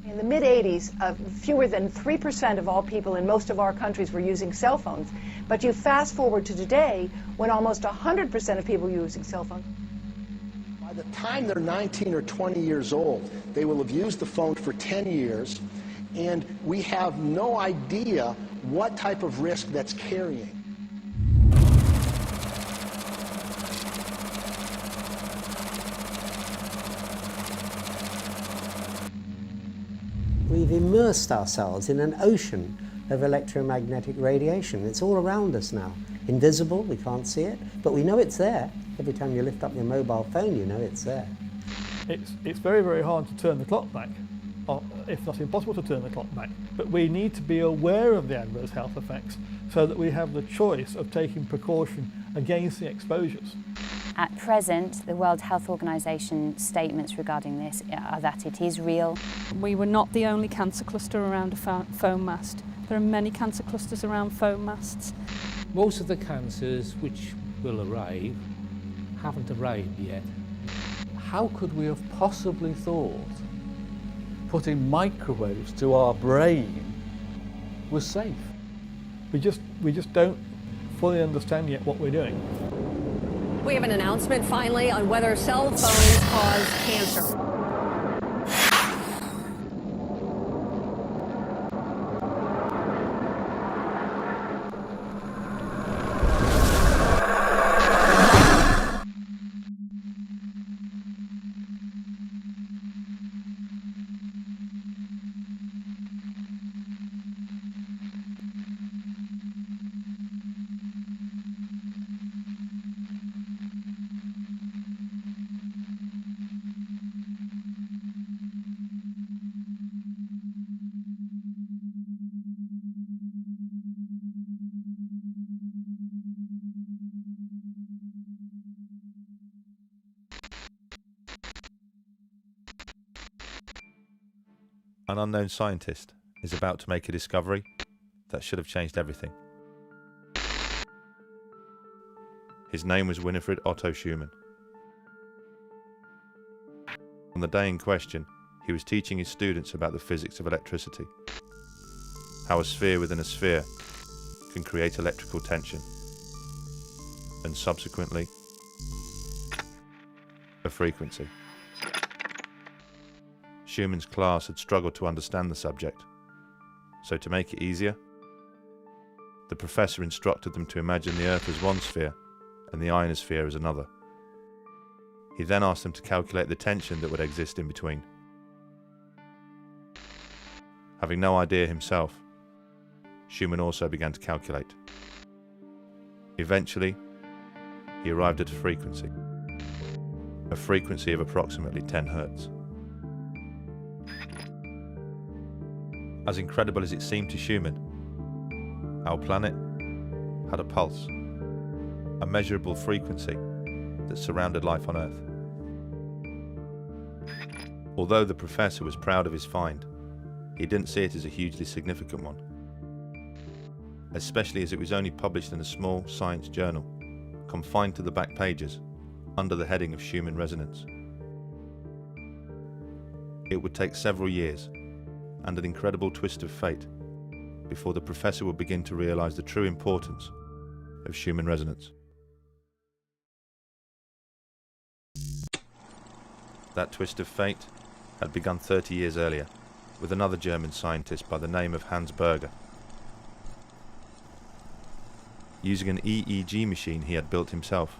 In the mid-'80s, fewer than 3% of all people in most of our countries were using cell phones. But you fast forward to today, when almost 100% of people are using cell phones. By the time they're 19 or 20 years old, they will have used the phone for 10 years, and we have no idea what type of risk that's carrying. We've immersed ourselves in an ocean of electromagnetic radiation. It's all around us now. Invisible, we can't see it, but we know it's there. Every time you lift up your mobile phone, you know it's there. It's very, very hard to turn the clock back, or if not impossible to turn the clock back. But we need to be aware of the adverse health effects so that we have the choice of taking precaution against the exposures. At present, the World Health Organization statements regarding this are that it is real. We were not the only cancer cluster around a foam mast. There are many cancer clusters around foam masts. Most of the cancers which will arrive haven't arrived yet. How could we have possibly thought putting microwaves to our brain was safe? We just don't fully understand yet what we're doing. We have an announcement finally on whether cell phones cause cancer. An unknown scientist is about to make a discovery that should have changed everything. His name was Winifred Otto Schumann. On the day in question, he was teaching his students about the physics of electricity, how a sphere within a sphere can create electrical tension, and subsequently, a frequency. Schumann's class had struggled to understand the subject, so to make it easier, the professor instructed them to imagine the Earth as one sphere and the ionosphere as another. He then asked them to calculate the tension that would exist in between. Having no idea himself, Schumann also began to calculate. Eventually, he arrived at a frequency of approximately 10 Hertz. As incredible as it seemed to Schumann, our planet had a pulse, a measurable frequency that surrounded life on Earth. Although the professor was proud of his find, he didn't see it as a hugely significant one, especially as it was only published in a small science journal, confined to the back pages, under the heading of Schumann resonance. It would take several years and an incredible twist of fate before the professor would begin to realize the true importance of Schumann resonance. That twist of fate had begun 30 years earlier with another German scientist by the name of Hans Berger. Using an EEG machine he had built himself,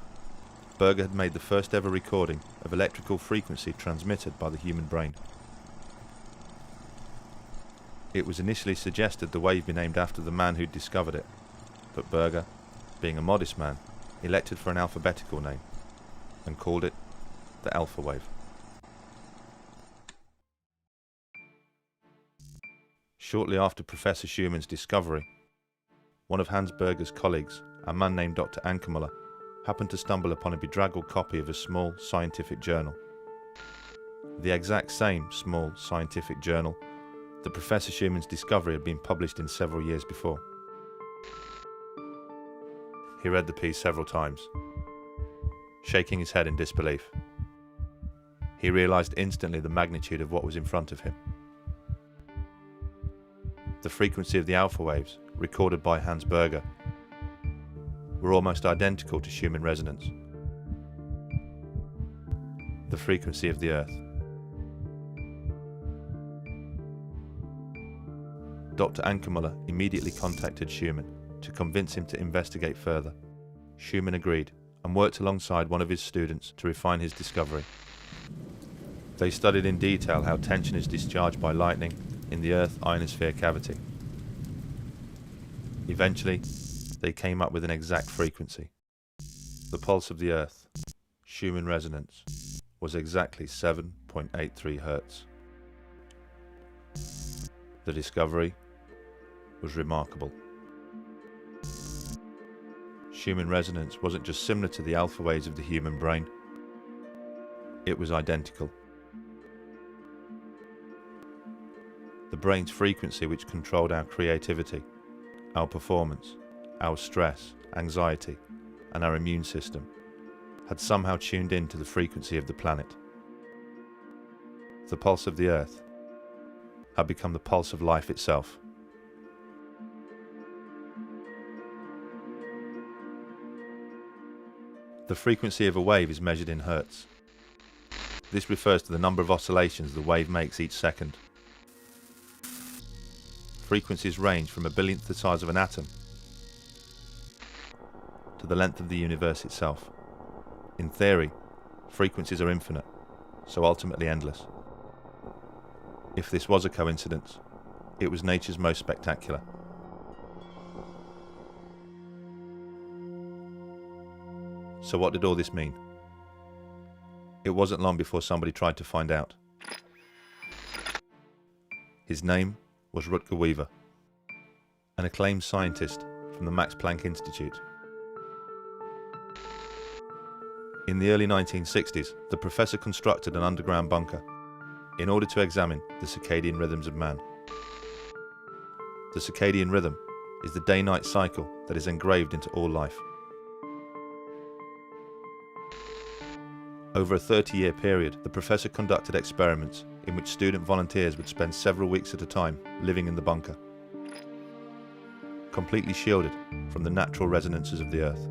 Berger had made the first ever recording of electrical frequency transmitted by the human brain. It was initially suggested the wave be named after the man who'd discovered it, but Berger, being a modest man, elected for an alphabetical name, and called it the alpha wave. Shortly after Professor Schumann's discovery, one of Hans Berger's colleagues, a man named Dr. Ankermüller, happened to stumble upon a bedraggled copy of a small scientific journal. The exact same small scientific journal that Professor Schumann's discovery had been published in several years before. He read the piece several times, shaking his head in disbelief. He realized instantly the magnitude of what was in front of him. The frequency of the alpha waves, recorded by Hans Berger, were almost identical to Schumann resonance. The frequency of the Earth. Dr. Ankermüller immediately contacted Schumann to convince him to investigate further. Schumann agreed and worked alongside one of his students to refine his discovery. They studied in detail how tension is discharged by lightning in the Earth ionosphere cavity. Eventually, they came up with an exact frequency. The pulse of the Earth, Schumann resonance, was exactly 7.83 Hertz. The discovery was remarkable. Schumann resonance wasn't just similar to the alpha waves of the human brain, it was identical. The brain's frequency, which controlled our creativity, our performance, our stress, anxiety, and our immune system, had somehow tuned in to the frequency of the planet. The pulse of the Earth had become the pulse of life itself. The frequency of a wave is measured in hertz. This refers to the number of oscillations the wave makes each second. Frequencies range from a billionth the size of an atom to the length of the universe itself. In theory, frequencies are infinite, so ultimately endless. If this was a coincidence, it was nature's most spectacular. So what did all this mean? It wasn't long before somebody tried to find out. His name was Rutger Weaver, an acclaimed scientist from the Max Planck Institute. In the early 1960s, the professor constructed an underground bunker in order to examine the circadian rhythms of man. The circadian rhythm is the day-night cycle that is engraved into all life. Over a 30-year period, the professor conducted experiments in which student volunteers would spend several weeks at a time living in the bunker, completely shielded from the natural resonances of the Earth.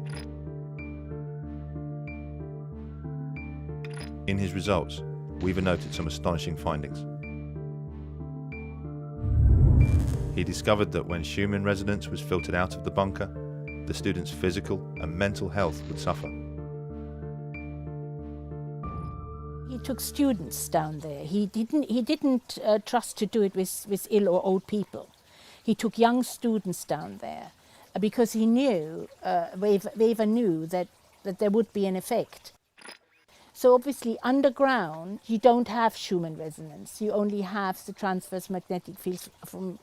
In his results, Weaver noted some astonishing findings. He discovered that when Schumann resonance was filtered out of the bunker, the students' physical and mental health would suffer. He took students down there. He didn't trust to do it with ill or old people. He took young students down there because he knew, Weaver knew that there would be an effect. So obviously underground you don't have Schumann resonance. You only have the transverse magnetic fields from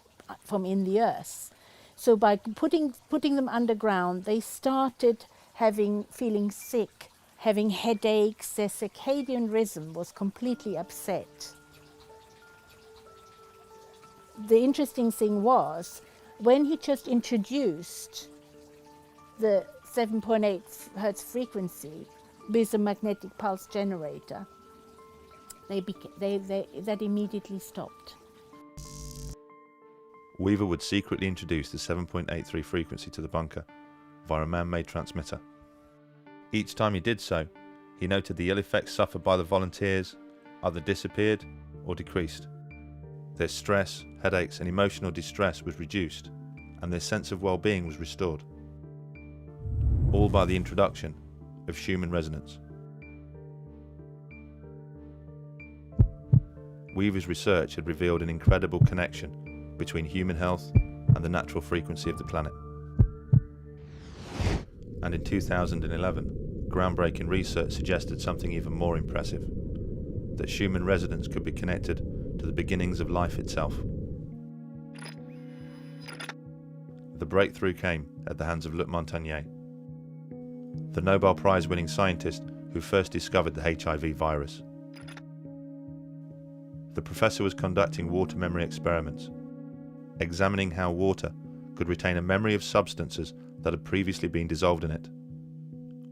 in the Earth. So by putting them underground, they started feeling sick, having headaches. Their circadian rhythm was completely upset. The interesting thing was, when he just introduced the 7.8 Hertz frequency with a magnetic pulse generator, that immediately stopped. Weaver would secretly introduce the 7.83 frequency to the bunker via a man-made transmitter. Each time he did so, he noted the ill effects suffered by the volunteers either disappeared or decreased. Their stress, headaches and emotional distress was reduced, and their sense of well-being was restored. All by the introduction of Schumann resonance. Weaver's research had revealed an incredible connection between human health and the natural frequency of the planet. And in 2011, groundbreaking research suggested something even more impressive, that Schumann resonance could be connected to the beginnings of life itself. The breakthrough came at the hands of Luc Montagnier, the Nobel Prize-winning scientist who first discovered the HIV virus. The professor was conducting water memory experiments, examining how water could retain a memory of substances that had previously been dissolved in it,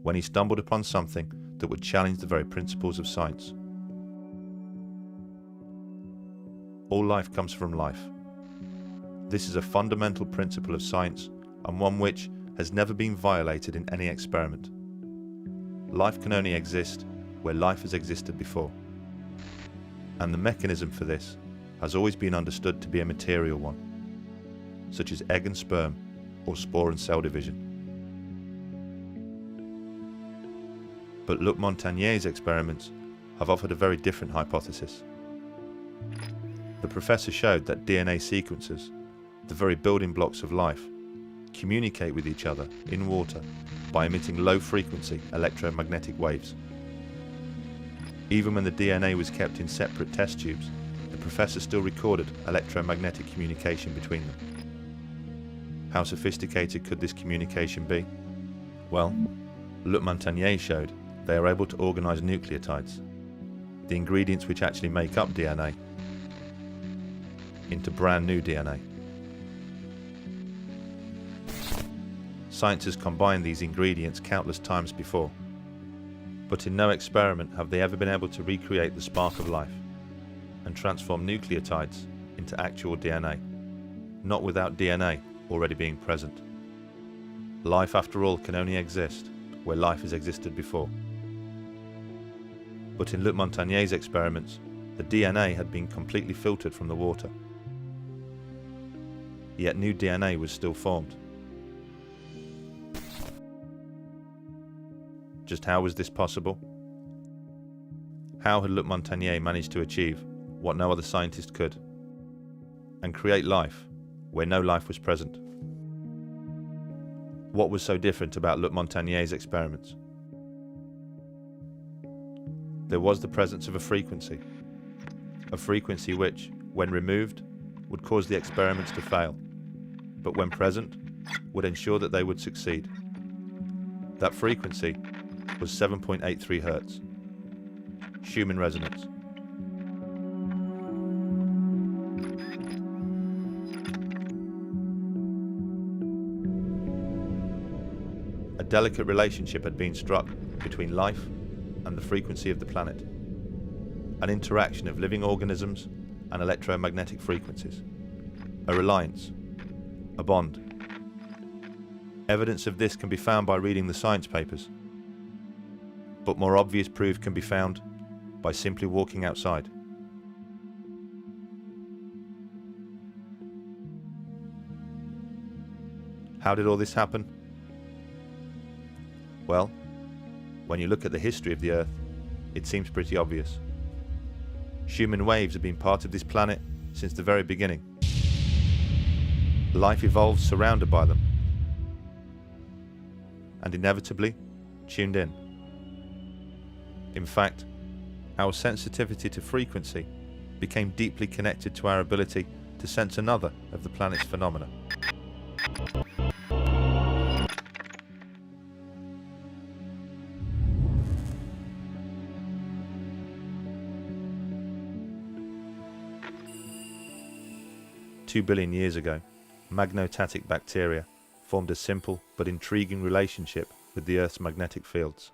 when he stumbled upon something that would challenge the very principles of science. All life comes from life. This is a fundamental principle of science, and one which has never been violated in any experiment. Life can only exist where life has existed before. And the mechanism for this has always been understood to be a material one, such as egg and sperm, or spore and cell division. But Luc Montagnier's experiments have offered a very different hypothesis. The professor showed that DNA sequences, the very building blocks of life, communicate with each other in water by emitting low-frequency electromagnetic waves. Even when the DNA was kept in separate test tubes, the professor still recorded electromagnetic communication between them. How sophisticated could this communication be? Well, Luc Montagnier showed they are able to organize nucleotides, the ingredients which actually make up DNA, into brand new DNA. Science has combined these ingredients countless times before, but in no experiment have they ever been able to recreate the spark of life and transform nucleotides into actual DNA, not without DNA already being present. Life, after all, can only exist where life has existed before. But in Luc Montagnier's experiments, the DNA had been completely filtered from the water. Yet new DNA was still formed. Just how was this possible? How had Luc Montagnier managed to achieve what no other scientist could, and create life where no life was present? What was so different about Luc Montagnier's experiments? There was the presence of a frequency which, when removed, would cause the experiments to fail, but when present, would ensure that they would succeed. That frequency was 7.83 Hz, Schumann resonance. A delicate relationship had been struck between life and the frequency of the planet, an interaction of living organisms and electromagnetic frequencies, a reliance, a bond. Evidence of this can be found by reading the science papers, but more obvious proof can be found by simply walking outside. How did all this happen? Well, when you look at the history of the Earth, it seems pretty obvious. Schumann waves have been part of this planet since the very beginning. Life evolved surrounded by them, and inevitably tuned in. In fact, our sensitivity to frequency became deeply connected to our ability to sense another of the planet's phenomena. Two billion years ago, magnotatic bacteria formed a simple but intriguing relationship with the Earth's magnetic fields.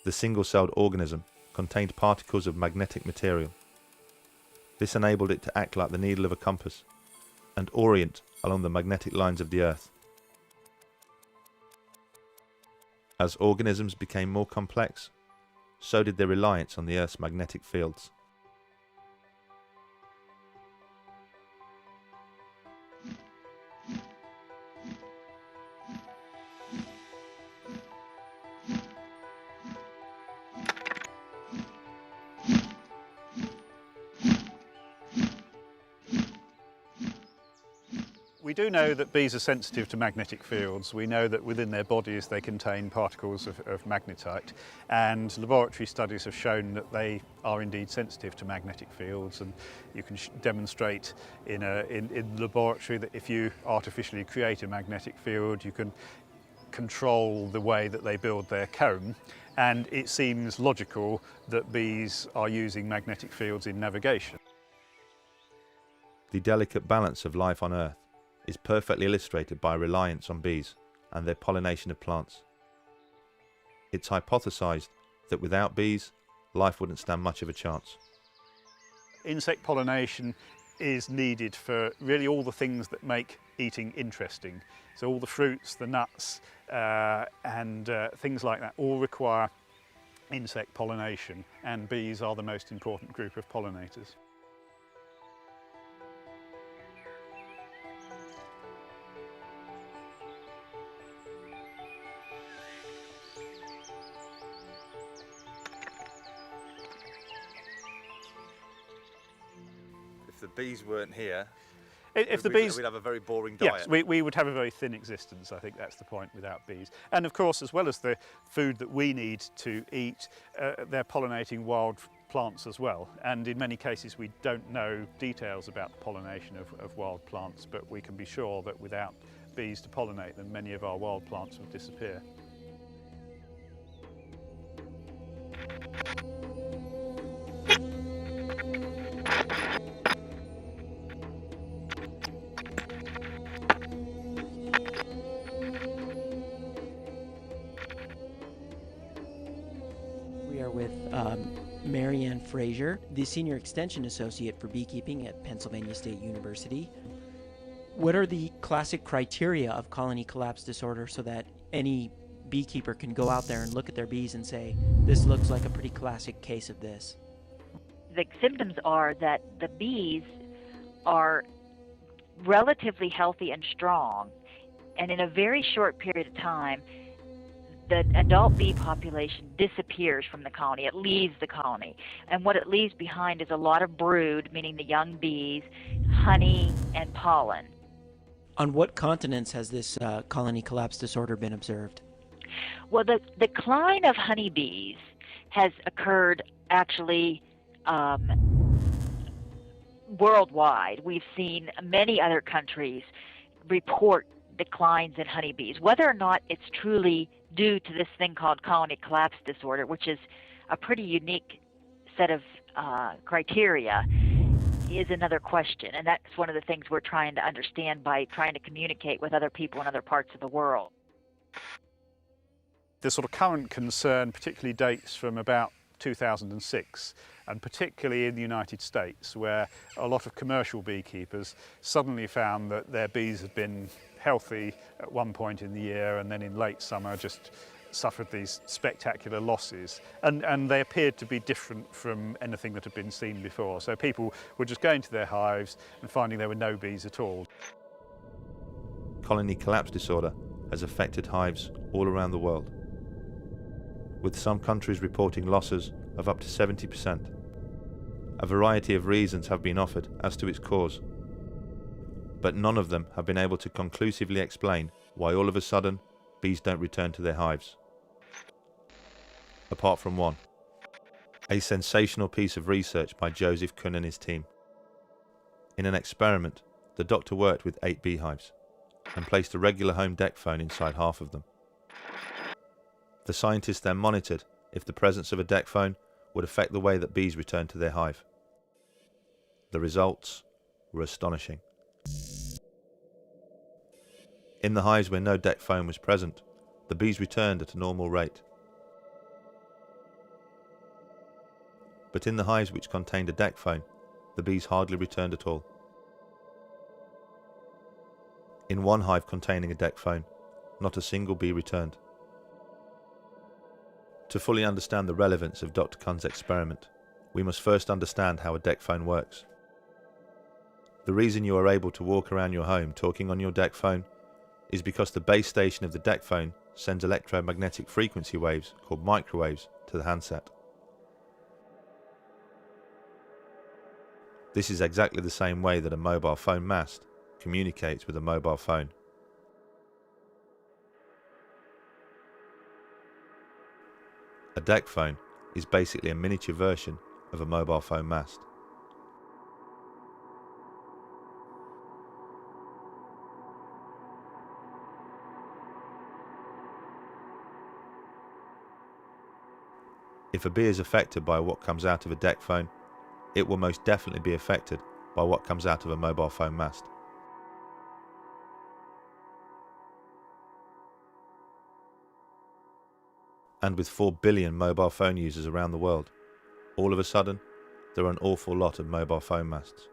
The single-celled organism contained particles of magnetic material. This enabled it to act like the needle of a compass and orient along the magnetic lines of the Earth. As organisms became more complex, so did their reliance on the Earth's magnetic fields. We do know that bees are sensitive to magnetic fields. We know that within their bodies they contain particles of magnetite, and laboratory studies have shown that they are indeed sensitive to magnetic fields, and you can demonstrate in the laboratory that if you artificially create a magnetic field, you can control the way that they build their comb, and it seems logical that bees are using magnetic fields in navigation. The delicate balance of life on Earth is perfectly illustrated by reliance on bees and their pollination of plants. It's hypothesized that without bees, life wouldn't stand much of a chance. Insect pollination is needed for really all the things that make eating interesting. So all the fruits, the nuts, and things like that all require insect pollination, and bees are the most important group of pollinators. If the bees weren't here, If the bees, we'd have a very boring diet. yes, we would have a very thin existence. I think that's the point without bees. And of course, as well as the food that we need to eat, they're pollinating wild plants as well. And in many cases, we don't know details about the pollination of wild plants, but we can be sure that without bees to pollinate them, many of our wild plants would disappear. With Marianne Fraser, the Senior Extension Associate for Beekeeping at Pennsylvania State University. What are the classic criteria of colony collapse disorder so that any beekeeper can go out there and look at their bees and say, this looks like a pretty classic case of this? The symptoms are that the bees are relatively healthy and strong, and in a very short period of time, the adult bee population disappears from the colony. It leaves the colony. And what it leaves behind is a lot of brood, meaning the young bees, honey, and pollen. On what continents has this colony collapse disorder been observed? Well, the decline of honeybees has occurred actually worldwide. We've seen many other countries report declines in honeybees. Whether or not it's truly due to this thing called colony collapse disorder, which is a pretty unique set of criteria, is another question. And that's one of the things we're trying to understand by trying to communicate with other people in other parts of the world. The sort of current concern particularly dates from about 2006, and particularly in the United States, where a lot of commercial beekeepers suddenly found that their bees had been healthy at one point in the year, and then in late summer just suffered these spectacular losses, and they appeared to be different from anything that had been seen before. So people were just going to their hives and finding there were no bees at all. Colony collapse disorder has affected hives all around the world, with some countries reporting losses of up to 70%. A variety of reasons have been offered as to its cause, but none of them have been able to conclusively explain why all of a sudden bees don't return to their hives. Apart from one, a sensational piece of research by Joseph Kuhn and his team. In an experiment, the doctor worked with 8 beehives and placed a regular home deck phone inside half of them. The scientists then monitored if the presence of a deck phone would affect the way that bees returned to their hive. The results were astonishing. In the hives where no deck phone was present, the bees returned at a normal rate. But in the hives which contained a deck phone, the bees hardly returned at all. In one hive containing a deck phone, not a single bee returned. To fully understand the relevance of Dr. Kuhn's experiment, we must first understand how a deck phone works. The reason you are able to walk around your home talking on your deck phone is because the base station of the deck phone sends electromagnetic frequency waves, called microwaves, to the handset. This is exactly the same way that a mobile phone mast communicates with a mobile phone. A deck phone is basically a miniature version of a mobile phone mast. If a bee is affected by what comes out of a deck phone, it will most definitely be affected by what comes out of a mobile phone mast. And with 4 billion mobile phone users around the world, all of a sudden, there are an awful lot of mobile phone masts.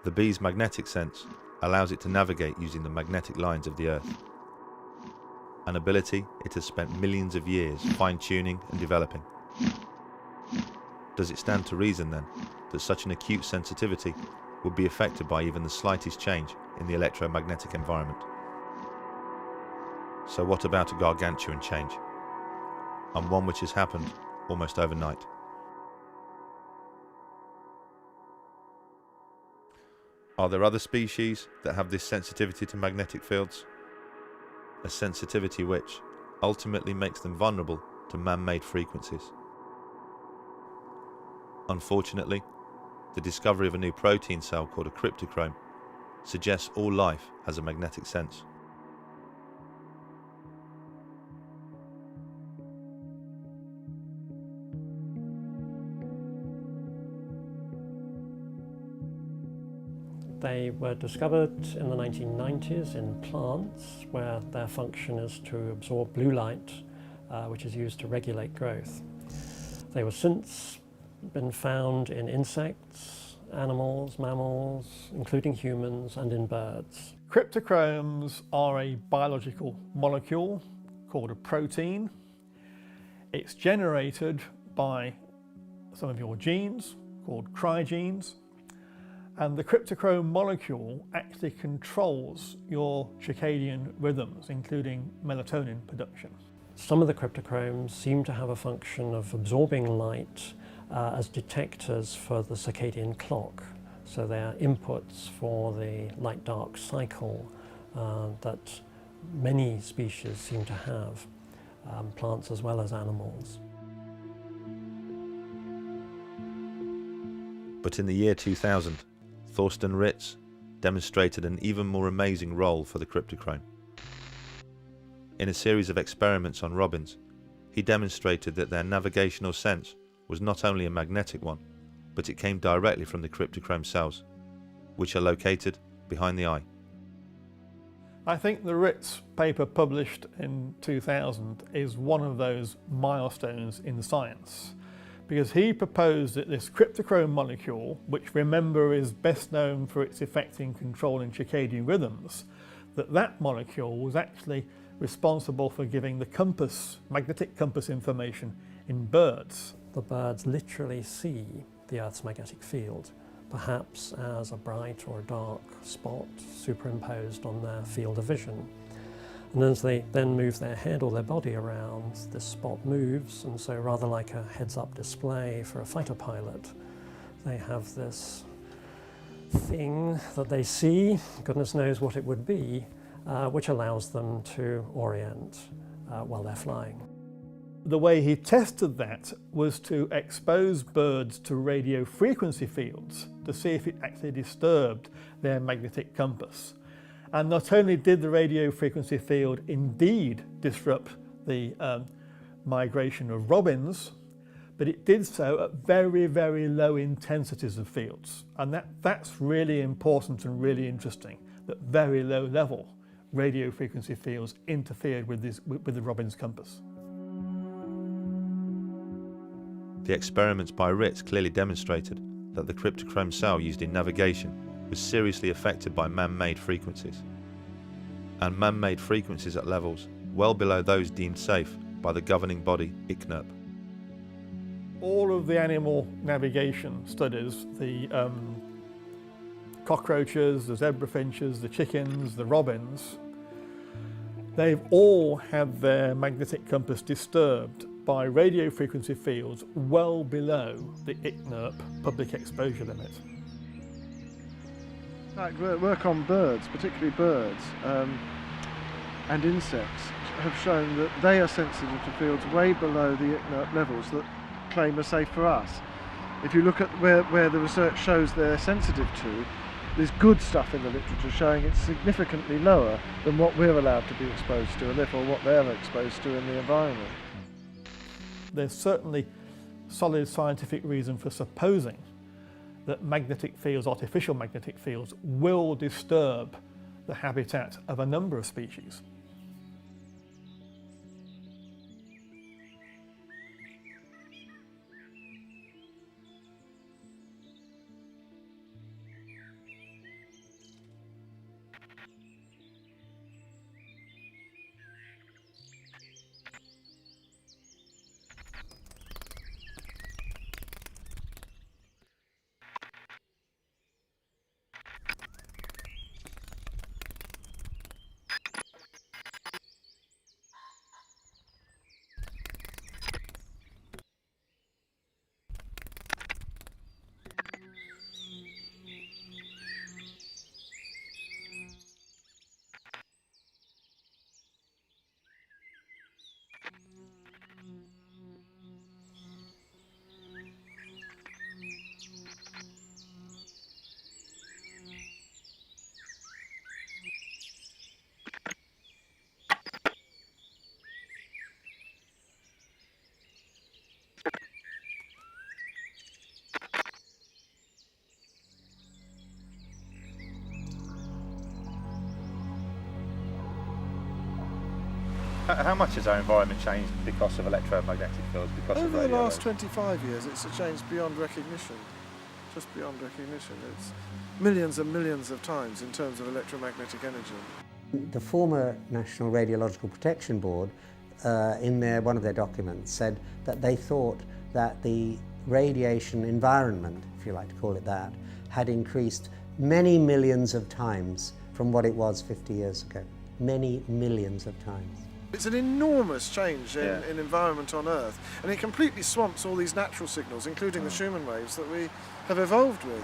The bee's magnetic sense allows it to navigate using the magnetic lines of the Earth, an ability it has spent millions of years fine-tuning and developing. Does it stand to reason then that such an acute sensitivity would be affected by even the slightest change in the electromagnetic environment? So what about a gargantuan change, and one which has happened almost overnight? Are there other species that have this sensitivity to magnetic fields? A sensitivity which ultimately makes them vulnerable to man-made frequencies. Unfortunately, the discovery of a new protein cell called a cryptochrome suggests all life has a magnetic sense. They were discovered in the 1990s in plants where their function is to absorb blue light, which is used to regulate growth. They were since been found in insects, animals, mammals, including humans, and in birds. Cryptochromes are a biological molecule called a protein. It's generated by some of your genes called cryogenes, and the cryptochrome molecule actually controls your circadian rhythms, including melatonin production. Some of the cryptochromes seem to have a function of absorbing light as detectors for the circadian clock. So they are inputs for the light-dark cycle that many species seem to have, plants as well as animals. But in the year 2000, Thorsten Ritz demonstrated an even more amazing role for the cryptochrome. In a series of experiments on robins, he demonstrated that their navigational sense was not only a magnetic one, but it came directly from the cryptochrome cells, which are located behind the eye. I think the Ritz paper published in 2000 is one of those milestones in science, because he proposed that this cryptochrome molecule, which remember is best known for its effect in controlling circadian rhythms, that molecule was actually responsible for giving the compass, magnetic compass information in birds. The birds literally see the Earth's magnetic field, perhaps as a bright or a dark spot superimposed on their field of vision. And as they then move their head or their body around, this spot moves, and so rather like a heads-up display for a fighter pilot, they have this thing that they see, goodness knows what it would be, which allows them to orient while they're flying. The way he tested that was to expose birds to radio frequency fields to see if it actually disturbed their magnetic compass. And not only did the radio frequency field indeed disrupt the migration of robins, but it did so at very, very low intensities of fields. And that's really important and really interesting, that very low level radio frequency fields interfered with the robin's compass. The experiments by Ritz clearly demonstrated that the cryptochrome cell used in navigation was seriously affected by man-made frequencies, and man-made frequencies at levels well below those deemed safe by the governing body ICNIRP. All of the animal navigation studies, the cockroaches, the zebra finches, the chickens, the robins, they've all had their magnetic compass disturbed by radio frequency fields well below the ICNIRP public exposure limit. In fact, work on birds, particularly birds and insects, have shown that they are sensitive to fields way below the ICNIRP levels that claim are safe for us. If you look at where the research shows they're sensitive to, there's good stuff in the literature showing it's significantly lower than what we're allowed to be exposed to, and therefore what they're exposed to in the environment. There's certainly solid scientific reason for supposing that magnetic fields, artificial magnetic fields, will disturb the habitat of a number of species. How much has our environment changed because of electromagnetic fields? Over the last 25 years, it's changed beyond recognition. Just beyond recognition. It's millions and millions of times in terms of electromagnetic energy. The former National Radiological Protection Board, in one of their documents, said that they thought that the radiation environment, if you like to call it that, had increased many millions of times from what it was 50 years ago. Many millions of times. It's an enormous change in environment on Earth, and it completely swamps all these natural signals, including the Schumann waves that we have evolved with.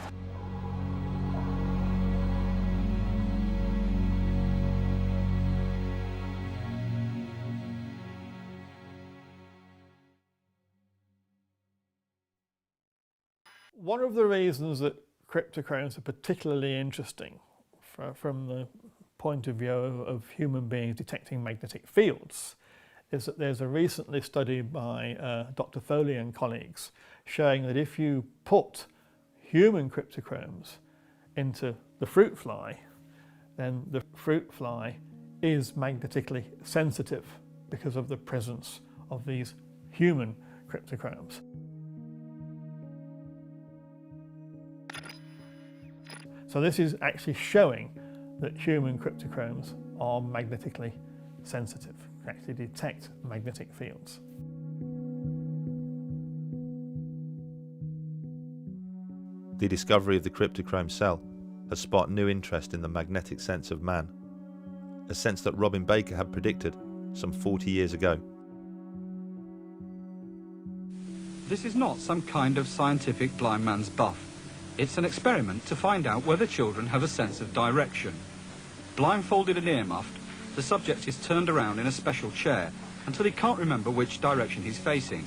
One of the reasons that cryptochromes are particularly interesting from the point of view of human beings detecting magnetic fields is that there's a recently study by Dr. Foley and colleagues showing that if you put human cryptochromes into the fruit fly, then the fruit fly is magnetically sensitive because of the presence of these human cryptochromes. So this is actually showing that human cryptochromes are magnetically sensitive, actually detect magnetic fields. The discovery of the cryptochrome cell has sparked new interest in the magnetic sense of man, a sense that Robin Baker had predicted some 40 years ago. This is not some kind of scientific blind man's buff. It's an experiment to find out whether children have a sense of direction. Blindfolded and ear-muffed, the subject is turned around in a special chair until he can't remember which direction he's facing.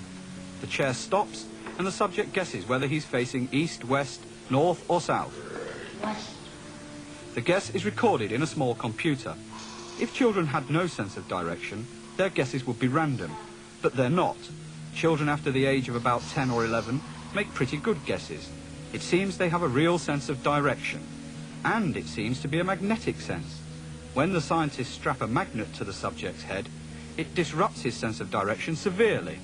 The chair stops and the subject guesses whether he's facing east, west, north or south. West. The guess is recorded in a small computer. If children had no sense of direction, their guesses would be random, but they're not. Children after the age of about 10 or 11 make pretty good guesses. It seems they have a real sense of direction, and it seems to be a magnetic sense. When the scientists strap a magnet to the subject's head, it disrupts his sense of direction severely.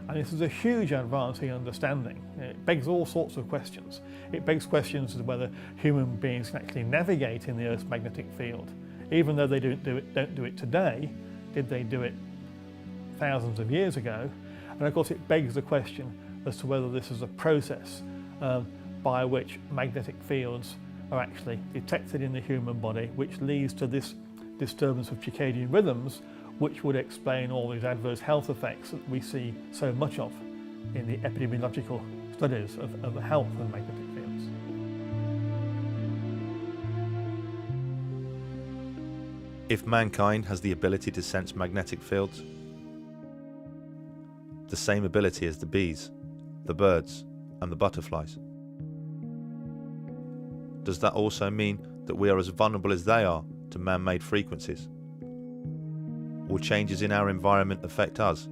And this is a huge advance in understanding. It begs all sorts of questions. It begs questions as to whether human beings can actually navigate in the Earth's magnetic field. Even though they don't do it today, did they do it thousands of years ago? And of course it begs the question as to whether this is a process by which magnetic fields are actually detected in the human body, which leads to this disturbance of circadian rhythms, which would explain all these adverse health effects that we see so much of in the epidemiological studies of the health of magnetic fields. If mankind has the ability to sense magnetic fields, the same ability as the bees, the birds, and the butterflies, does that also mean that we are as vulnerable as they are to man-made frequencies? Will changes in our environment affect us,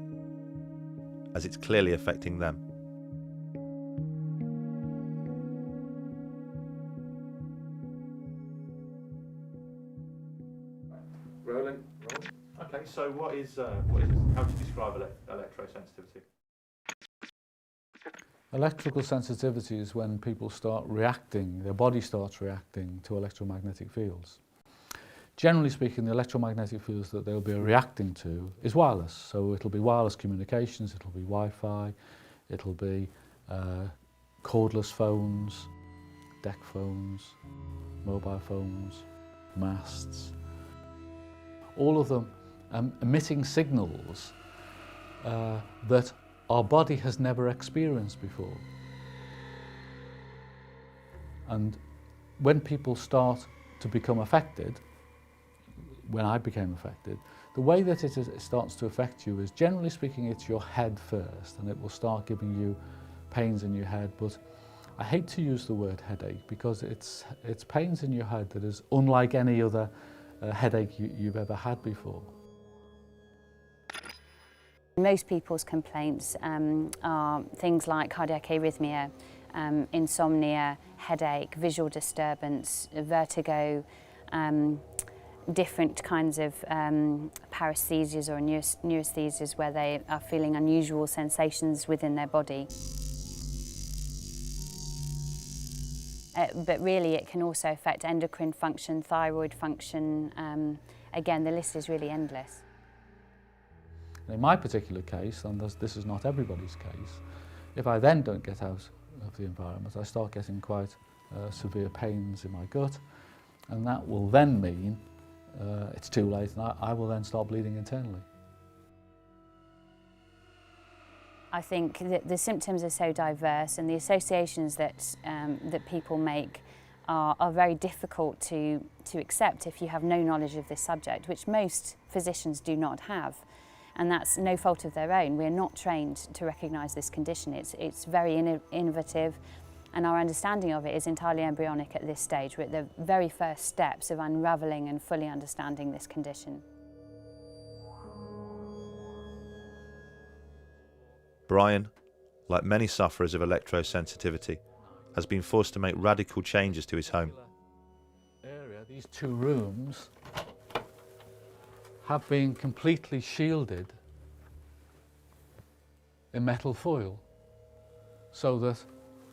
as it's clearly affecting them? Rolling. Okay, so what is how do you describe electrosensitivity? Electrical sensitivity is when people start reacting, their body starts reacting to electromagnetic fields. Generally speaking, the electromagnetic fields that they'll be reacting to is wireless. So it'll be wireless communications, it'll be Wi-Fi, it'll be cordless phones, deck phones, mobile phones, masts. All of them emitting signals that our body has never experienced before. And when people start to become affected, when I became affected, the way that it starts to affect you is, generally speaking, it's your head first, and it will start giving you pains in your head. But I hate to use the word headache because it's pains in your head that is unlike any other headache you've ever had before. Most people's complaints are things like cardiac arrhythmia, insomnia, headache, visual disturbance, vertigo, different kinds of paresthesias or neurasthesias where they are feeling unusual sensations within their body. But really it can also affect endocrine function, thyroid function. Again, the list is really endless. In my particular case, and this is not everybody's case, if I then don't get out of the environment, I start getting quite severe pains in my gut, and that will then mean it's too late, and I will then start bleeding internally. I think that the symptoms are so diverse, and the associations that people make are very difficult to accept if you have no knowledge of this subject, which most physicians do not have. And that's no fault of their own. We're not trained to recognise this condition. It's very innovative, and our understanding of it is entirely embryonic at this stage. We're at the very first steps of unravelling and fully understanding this condition. Brian, like many sufferers of electrosensitivity, has been forced to make radical changes to his home. These two rooms have been completely shielded in metal foil, so that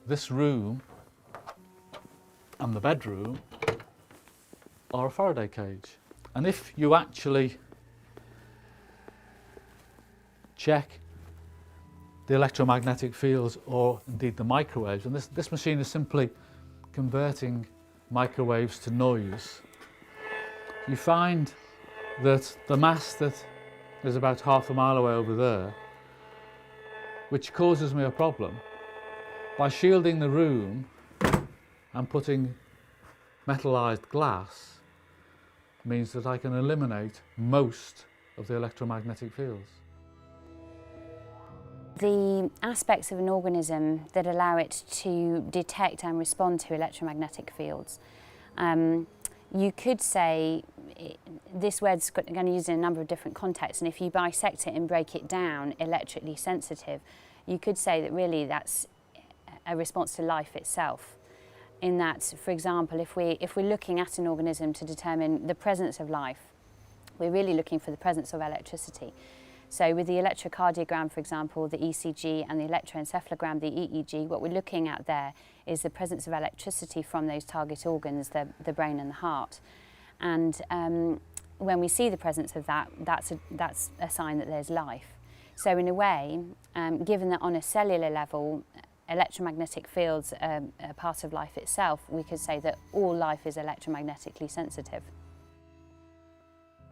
this room and the bedroom are a Faraday cage. And if you actually check the electromagnetic fields, or indeed the microwaves, and this machine is simply converting microwaves to noise, you find that the mast that is about half a mile away over there, which causes me a problem, by shielding the room and putting metallized glass, means that I can eliminate most of the electromagnetic fields. The aspects of an organism that allow it to detect and respond to electromagnetic fields, you could say this word's going to use it in a number of different contexts, and if you bisect it and break it down, electrically sensitive, you could say that really that's a response to life itself. In that, for example, if we're looking at an organism to determine the presence of life, we're really looking for the presence of electricity. So with the electrocardiogram, for example, the ECG, and the electroencephalogram, the EEG, what we're looking at there is the presence of electricity from those target organs, the brain and the heart. And when we see the presence of that, that's a sign that there's life. So in a way, given that on a cellular level, electromagnetic fields are part of life itself, we could say that all life is electromagnetically sensitive.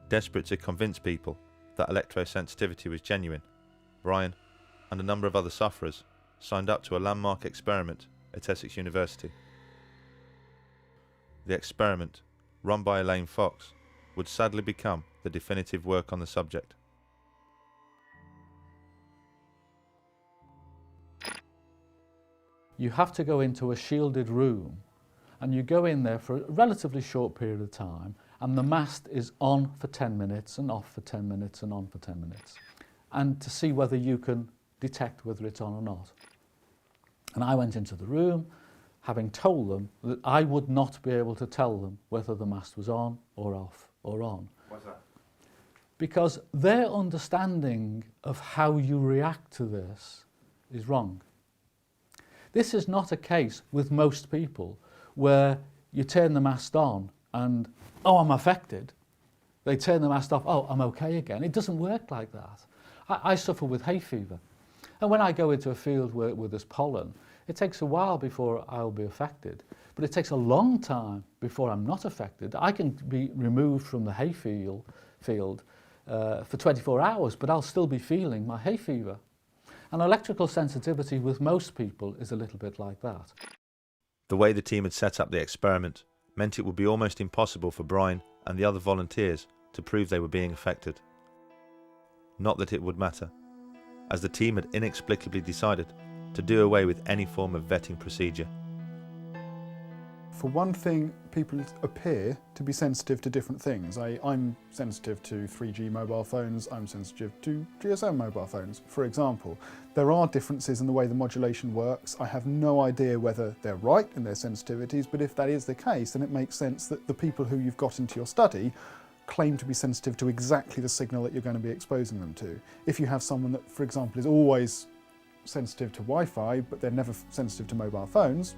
Desperate to convince people that electrosensitivity was genuine, Brian and a number of other sufferers signed up to a landmark experiment at Essex University. The experiment, run by Elaine Fox, would sadly become the definitive work on the subject. You have to go into a shielded room, and you go in there for a relatively short period of time, and the mast is on for 10 minutes and off for 10 minutes and on for 10 minutes, and to see whether you can detect whether it's on or not. And I went into the room having told them that I would not be able to tell them whether the mast was on or off or on. Why's that? Because their understanding of how you react to this is wrong. This is not a case with most people where you turn the mast on and, oh, I'm affected. They turn the mast off, oh, I'm okay again. It doesn't work like that. I suffer with hay fever. And when I go into a field where there's pollen, it takes a while before I'll be affected. But it takes a long time before I'm not affected. I can be removed from the hay field for 24 hours, but I'll still be feeling my hay fever. And electrical sensitivity with most people is a little bit like that. The way the team had set up the experiment meant it would be almost impossible for Brian and the other volunteers to prove they were being affected. Not that it would matter, as the team had inexplicably decided to do away with any form of vetting procedure. For one thing, people appear to be sensitive to different things. I'm sensitive to 3G mobile phones, I'm sensitive to GSM mobile phones, for example. There are differences in the way the modulation works. I have no idea whether they're right in their sensitivities, but if that is the case, then it makes sense that the people who you've got into your study claim to be sensitive to exactly the signal that you're going to be exposing them to. If you have someone that, for example, is always sensitive to Wi-Fi, but they're never sensitive to mobile phones,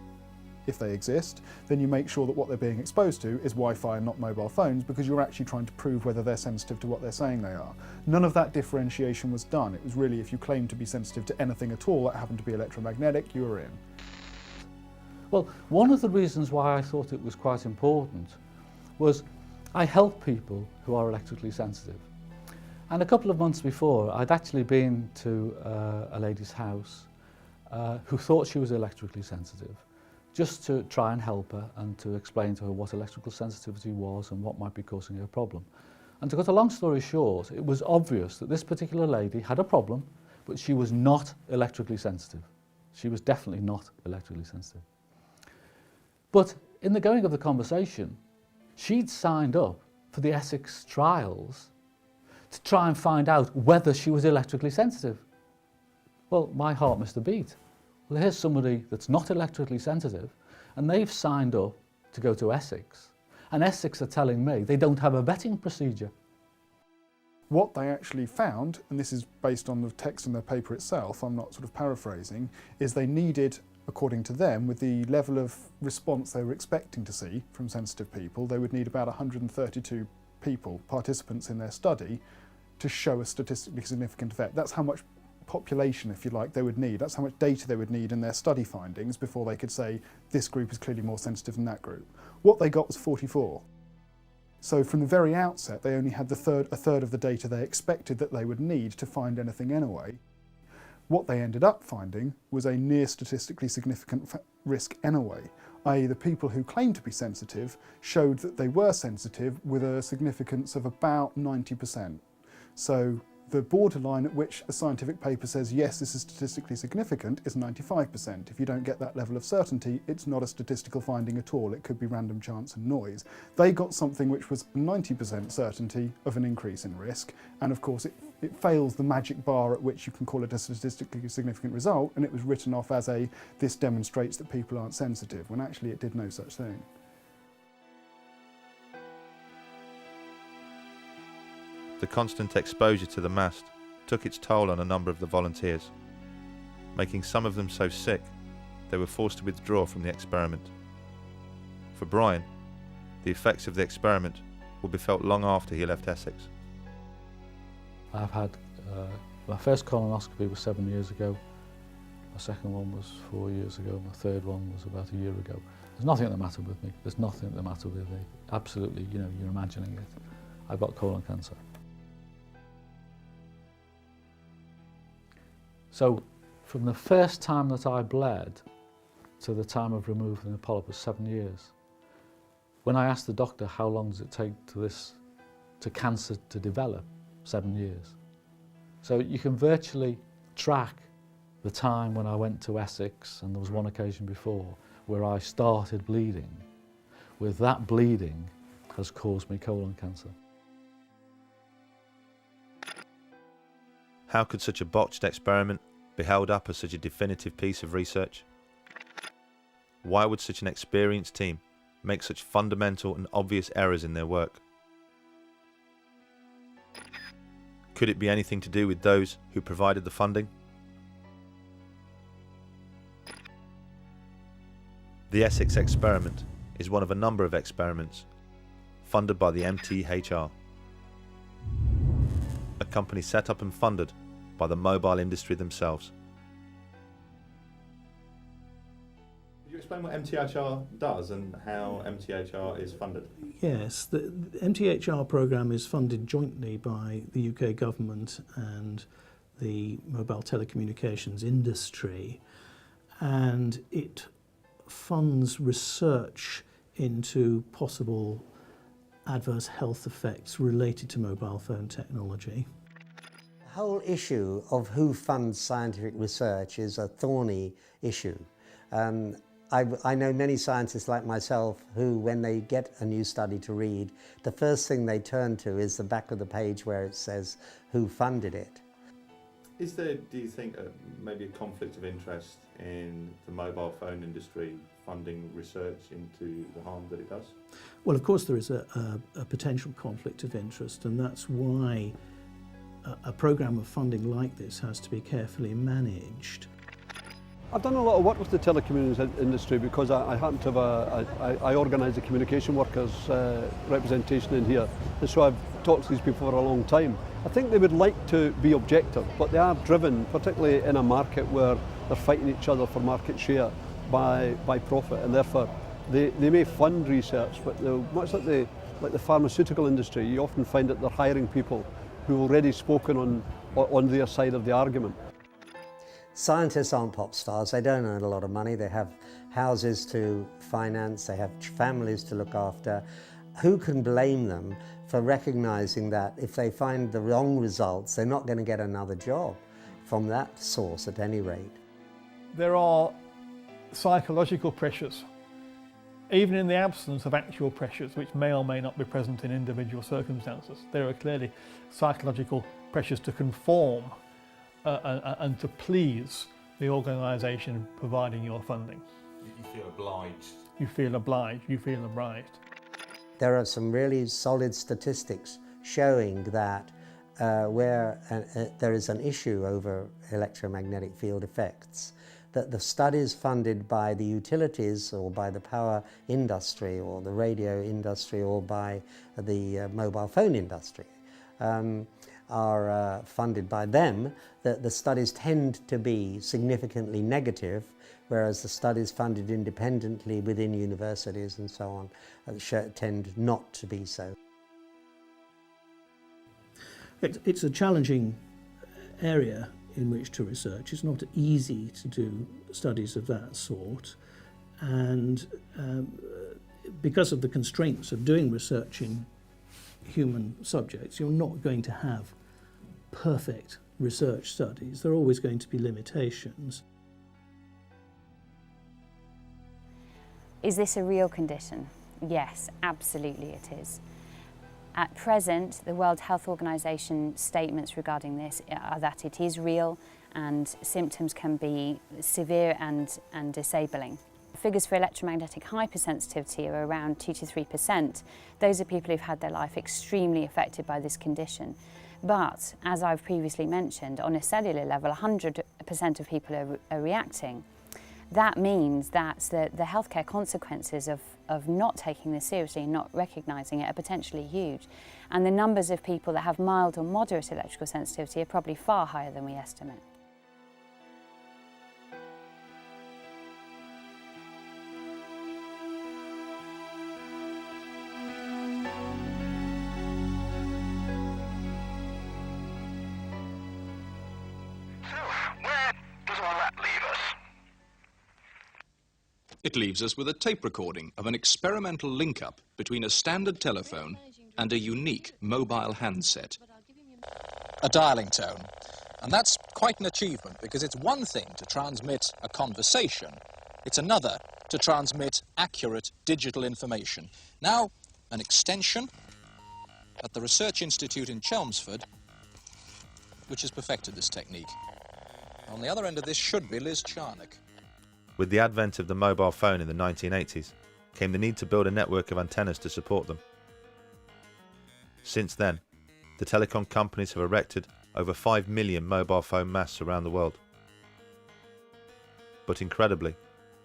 if they exist, then you make sure that what they're being exposed to is Wi-Fi and not mobile phones, because you're actually trying to prove whether they're sensitive to what they're saying they are. None of that differentiation was done. It was really, if you claim to be sensitive to anything at all that happened to be electromagnetic, you were in. Well, one of the reasons why I thought it was quite important was I help people who are electrically sensitive. And a couple of months before, I'd actually been to a lady's house who thought she was electrically sensitive, just to try and help her and to explain to her what electrical sensitivity was and what might be causing her problem. And to cut a long story short, it was obvious that this particular lady had a problem, but she was not electrically sensitive. She was definitely not electrically sensitive. But in the going of the conversation, she'd signed up for the Essex trials to try and find out whether she was electrically sensitive. Well, my heart missed a beat. Well, here's somebody that's not electrically sensitive, and they've signed up to go to Essex, and Essex are telling me they don't have a vetting procedure. What they actually found, and this is based on the text in the paper itself, I'm not sort of paraphrasing, is they needed, according to them, with the level of response they were expecting to see from sensitive people, they would need about 132 people, participants in their study, to show a statistically significant effect. That's how much population, if you like, they would need. That's how much data they would need in their study findings before they could say this group is clearly more sensitive than that group. What they got was 44. So from the very outset, they only had a third of the data they expected that they would need to find anything anyway. What they ended up finding was a near statistically significant risk anyway, i.e. the people who claimed to be sensitive showed that they were sensitive with a significance of about 90%. So the borderline at which a scientific paper says, yes, this is statistically significant, is 95%. If you don't get that level of certainty, it's not a statistical finding at all. It could be random chance and noise. They got something which was 90% certainty of an increase in risk, and of course it fails the magic bar at which you can call it a statistically significant result, and it was written off as this demonstrates that people aren't sensitive, when actually it did no such thing. The constant exposure to the mast took its toll on a number of the volunteers, making some of them so sick they were forced to withdraw from the experiment. For Brian, the effects of the experiment would be felt long after he left Essex. I've had, my first colonoscopy was 7 years ago, my second one was 4 years ago, my third one was about a year ago. There's nothing the matter with me, there's nothing the matter with me. Absolutely, you're imagining it. I've got colon cancer. So from the first time that I bled to the time of removing the polyp was 7 years. When I asked the doctor how long does it take to cancer to develop, 7 years. So you can virtually track the time when I went to Essex, and there was one occasion before where I started bleeding. With that bleeding has caused me colon cancer. How could such a botched experiment be held up as such a definitive piece of research? Why would such an experienced team make such fundamental and obvious errors in their work? Could it be anything to do with those who provided the funding? The Essex experiment is one of a number of experiments funded by the MTHR, a company set up and funded by the mobile industry themselves. Could you explain what MTHR does and how MTHR is funded? Yes, the MTHR programme is funded jointly by the UK government and the mobile telecommunications industry, and it funds research into possible adverse health effects related to mobile phone technology. The whole issue of who funds scientific research is a thorny issue. I know many scientists like myself who, when they get a new study to read, the first thing they turn to is the back of the page where it says who funded it. Is there, do you think, maybe a conflict of interest in the mobile phone industry funding research into the harm that it does? Well, of course there is a potential conflict of interest, and that's why a programme of funding like this has to be carefully managed. I've done a lot of work with the telecommunications industry because I happen to have I organise the communication workers representation in here, and so I've talked to these people for a long time. I think they would like to be objective, but they are driven, particularly in a market where they're fighting each other for market share by profit, and therefore they may fund research, but much like the pharmaceutical industry, you often find that they're hiring people who've already spoken on their side of the argument. Scientists aren't pop stars, they don't earn a lot of money, they have houses to finance, they have families to look after. Who can blame them for recognising that if they find the wrong results, they're not going to get another job from that source at any rate? There are psychological pressures, even in the absence of actual pressures, which may or may not be present in individual circumstances. There are clearly psychological pressures to conform and to please the organisation providing your funding. You feel obliged. You feel obliged, you feel obliged. There are some really solid statistics showing that where there is an issue over electromagnetic field effects, that the studies funded by the utilities or by the power industry or the radio industry or by the mobile phone industry are funded by them, that the studies tend to be significantly negative, whereas the studies funded independently within universities and so on tend not to be so. It's a challenging area in which to research. It's not easy to do studies of that sort, and because of the constraints of doing research in human subjects, you're not going to have perfect research studies. There are always going to be limitations. Is this a real condition? Yes, absolutely it is. At present, the World Health Organization statements regarding this are that it is real and symptoms can be severe and disabling. Figures for electromagnetic hypersensitivity are around 2 to 3%. Those are people who've had their life extremely affected by this condition. But, as I've previously mentioned, on a cellular level, 100% of people are reacting. That means that the healthcare consequences of not taking this seriously and not recognising it are potentially huge. And the numbers of people that have mild or moderate electrical sensitivity are probably far higher than we estimate. Where It leaves us with a tape recording of an experimental link-up between a standard telephone and a unique mobile handset. A dialing tone. And that's quite an achievement, because it's one thing to transmit a conversation, it's another to transmit accurate digital information. Now, an extension at the Research Institute in Chelmsford, which has perfected this technique. On the other end of this should be Liz Charnock. With the advent of the mobile phone in the 1980s, came the need to build a network of antennas to support them. Since then, the telecom companies have erected over 5 million mobile phone masts around the world. But incredibly,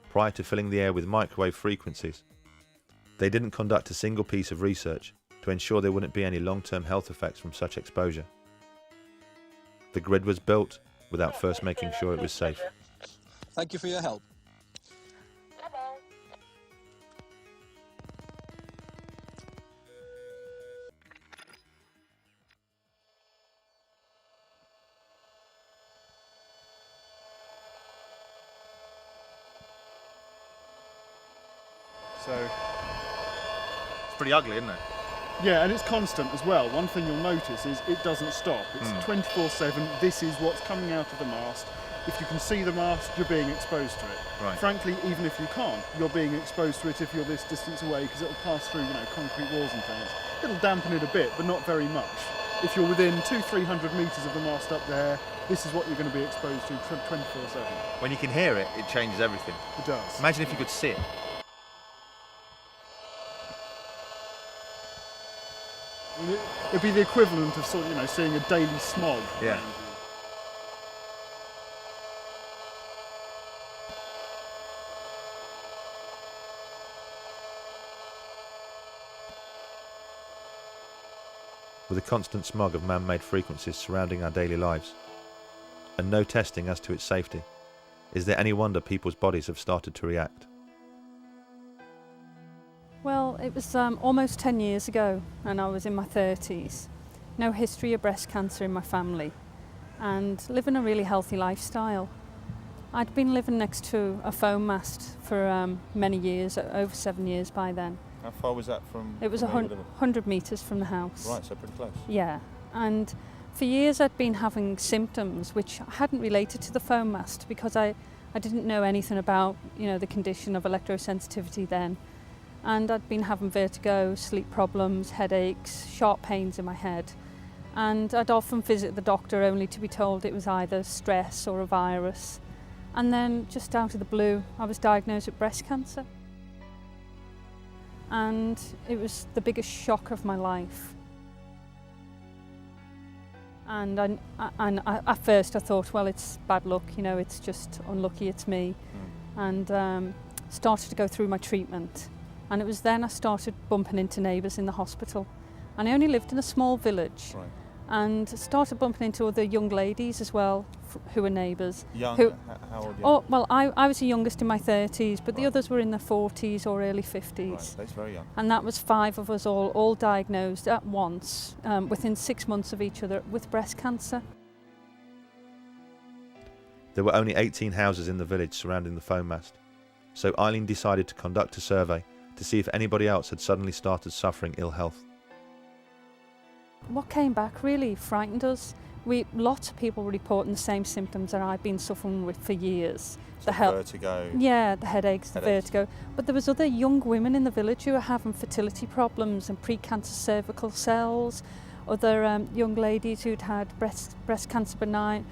prior to filling the air with microwave frequencies, they didn't conduct a single piece of research to ensure there wouldn't be any long-term health effects from such exposure. The grid was built without first making sure it was safe. Thank you for your help. So it's pretty ugly, isn't it? Yeah, and it's constant as well. One thing you'll notice is it doesn't stop. It's 24/7. This is what's coming out of the mast. If you can see the mast, you're being exposed to it. Right. Frankly, even if you can't, you're being exposed to it if you're this distance away, because it'll pass through, concrete walls and things. It'll dampen it a bit, but not very much. If you're within 200-300 metres of the mast up there, this is what you're going to be exposed to 24/7. When you can hear it, it changes everything. It does. Imagine if you could see it. It'd be the equivalent of seeing a daily smog. Yeah. With a constant smog of man-made frequencies surrounding our daily lives, and no testing as to its safety, is there any wonder people's bodies have started to react? Well, it was almost 10 years ago, and I was in my 30s. No history of breast cancer in my family, and living a really healthy lifestyle. I'd been living next to a foam mast for many years, over 7 years by then. How far was that from? It was 100 metres from the house. Right, so pretty close. Yeah, and for years I'd been having symptoms which hadn't related to the foam mast, because I didn't know anything about the condition of electrosensitivity then. And I'd been having vertigo, sleep problems, headaches, sharp pains in my head. And I'd often visit the doctor only to be told it was either stress or a virus. And then, just out of the blue, I was diagnosed with breast cancer. And it was the biggest shock of my life. And at first I thought, well, it's bad luck, it's just unlucky, it's me. And started to go through my treatment. And it was then I started bumping into neighbours in the hospital. And I only lived in a small village. Right. And started bumping into other young ladies as well, who were neighbours. Young? How old? Oh, well, I was the youngest in my 30s, but the others were in their 40s or early 50s. Right, that's very young. And that was 5 of us all diagnosed at once, within 6 months of each other, with breast cancer. There were only 18 houses in the village surrounding the foam mast, so Eileen decided to conduct a survey to see if anybody else had suddenly started suffering ill health. What came back really frightened us. Lots of people were reporting the same symptoms that I'd been suffering with for years. So vertigo. Yeah, the headaches, the vertigo. But there was other young women in the village who were having fertility problems and pre-cancer cervical cells. Other young ladies who'd had breast cancer benign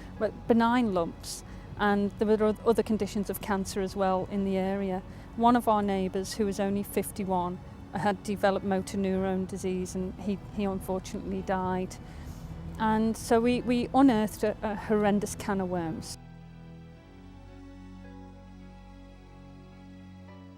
lumps, and there were other conditions of cancer as well in the area. One of our neighbours, who was only 51, had developed motor neurone disease, and he unfortunately died. And so we unearthed a horrendous can of worms.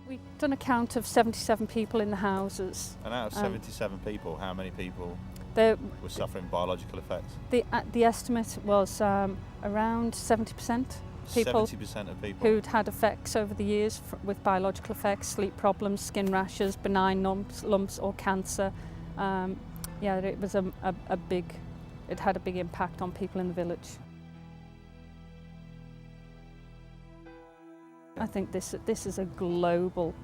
We'd done a count of 77 people in the houses. And out of 77 people, how many people were suffering biological effects? The estimate was around 70%. People 70% of people who'd had effects over the years with biological effects, sleep problems, skin rashes, benign lumps or cancer. Yeah, it was it had a big impact on people in the village. I think this is a global,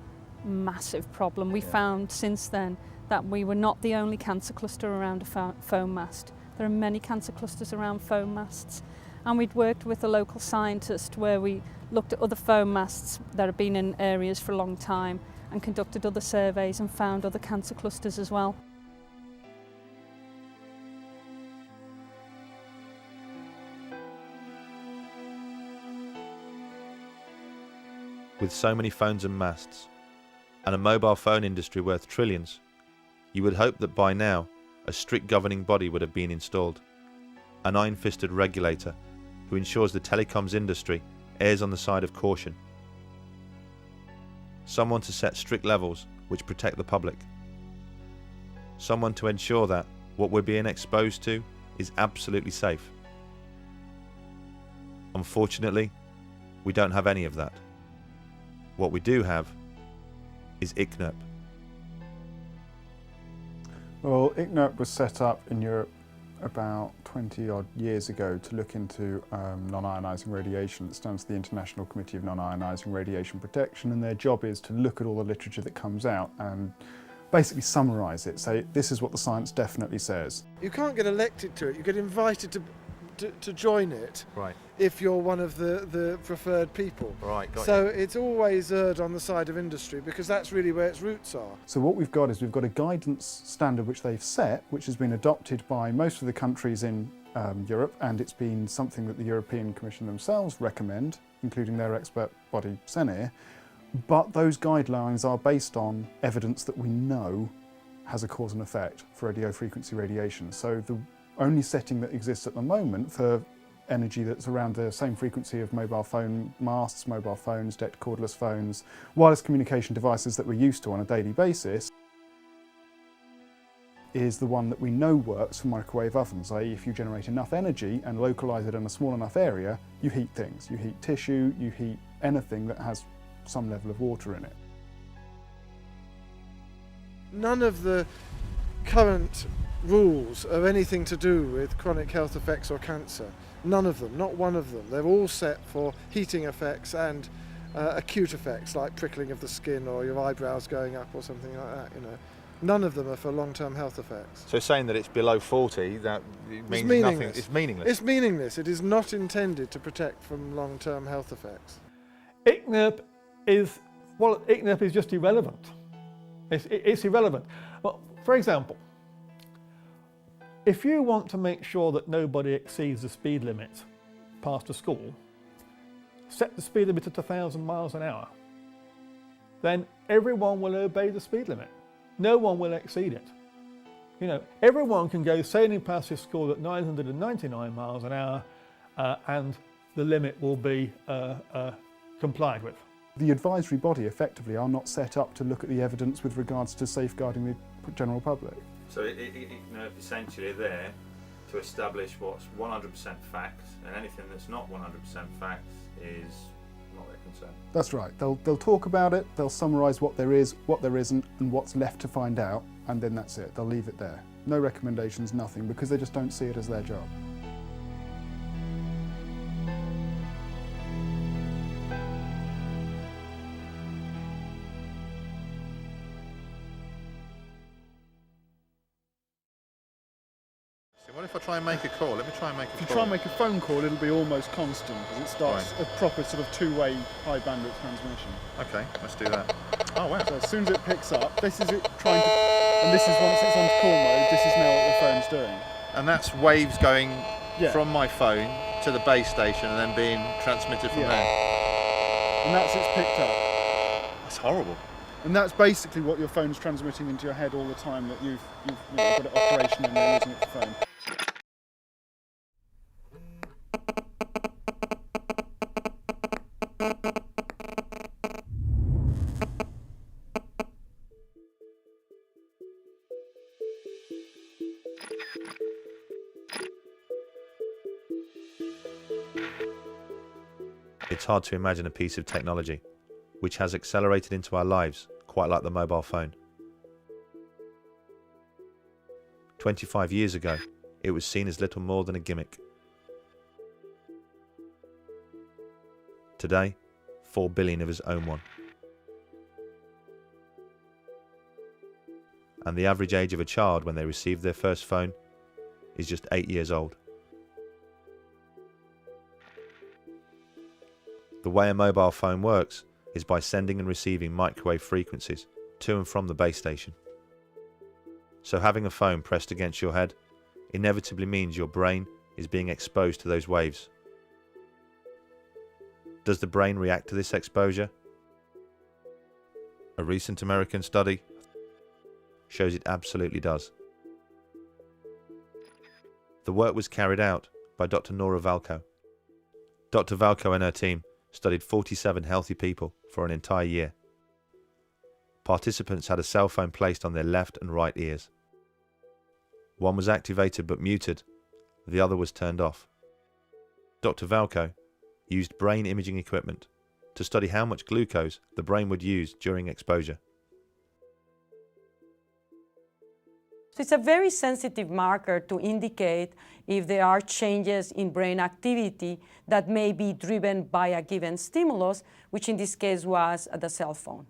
massive problem. We found since then that we were not the only cancer cluster around a foam mast. There are many cancer clusters around foam masts. And we'd worked with a local scientist where we looked at other foam masts that have been in areas for a long time and conducted other surveys and found other cancer clusters as well. With so many phones and masts, and a mobile phone industry worth trillions, you would hope that by now a strict governing body would have been installed, an iron-fisted regulator who ensures the telecoms industry errs on the side of caution, someone to set strict levels which protect the public, someone to ensure that what we're being exposed to is absolutely safe. Unfortunately, we don't have any of that. What we do have is ICNIRP. Well, ICNIRP was set up in Europe about 20 odd years ago to look into non-ionising radiation. It stands for the International Committee of Non-Ionising Radiation Protection, and their job is to look at all the literature that comes out and basically summarise it, say this is what the science definitely says. You can't get elected to it, you get invited to join it. Right. If you're one of the preferred people. Right, got so you. it's always erred on the side of industry because that's really where its roots are. So what we've got is we've got a guidance standard which they've set, which has been adopted by most of the countries in Europe, and it's been something that the European Commission themselves recommend, including their expert body CENIR, but those guidelines are based on evidence that we know has a cause and effect for radio frequency radiation. So the only setting that exists at the moment for energy that's around the same frequency of mobile phone masts, mobile phones, DECT cordless phones, wireless communication devices that we're used to on a daily basis, is the one that we know works for microwave ovens, i.e. if you generate enough energy and localise it in a small enough area, you heat things. You heat tissue, you heat anything that has some level of water in it. None of the current rules have anything to do with chronic health effects or cancer. None of them, not one of them. They're all set for heating effects and acute effects like prickling of the skin or your eyebrows going up or something like that, you know. None of them are for long-term health effects. So saying that it's below 40, that it means nothing. It's meaningless. It's meaningless. It is not intended to protect from long-term health effects. ICNIRP is just irrelevant. It's irrelevant. Well, for example, if you want to make sure that nobody exceeds the speed limit past a school, set the speed limit at 1,000 miles an hour. Then everyone will obey the speed limit. No one will exceed it. You know, everyone can go sailing past this school at 999 miles an hour and the limit will be complied with. The advisory body effectively are not set up to look at the evidence with regards to safeguarding the general public. So ICNIRP essentially there to establish what's 100% facts, and anything that's not 100% facts is not their concern. That's right. They'll talk about it, they'll summarise what there is, what there isn't, and what's left to find out, and then that's it. They'll leave it there. No recommendations, nothing, because they just don't see it as their job. What if I try and make a call? Let me try and make a call. If you try and make a phone call, it'll be almost constant because it starts a proper sort of two-way high bandwidth transmission. Okay, let's do that. Oh wow. So as soon as it picks up, this is it trying to, and this is once it's on call mode, this is now what the phone's doing. And that's waves going from my phone to the base station and then being transmitted from there. And that's it's picked up. That's horrible. And that's basically what your phone's transmitting into your head all the time that you've got it operational and you're using it for phone. It's hard to imagine a piece of technology which has accelerated into our lives quite like the mobile phone. 25 years ago, it was seen as little more than a gimmick. Today, 4 billion of us own one. And the average age of a child when they receive their first phone is just 8 years old. The way a mobile phone works is by sending and receiving microwave frequencies to and from the base station. So having a phone pressed against your head inevitably means your brain is being exposed to those waves. Does the brain react to this exposure? A recent American study shows it absolutely does. The work was carried out by Dr. Nora Valko. Dr. Valko and her team studied 47 healthy people for an entire year. Participants had a cell phone placed on their left and right ears. One was activated but muted, the other was turned off. Dr. Valko used brain imaging equipment to study how much glucose the brain would use during exposure. So it's a very sensitive marker to indicate if there are changes in brain activity that may be driven by a given stimulus, which in this case was the cell phone.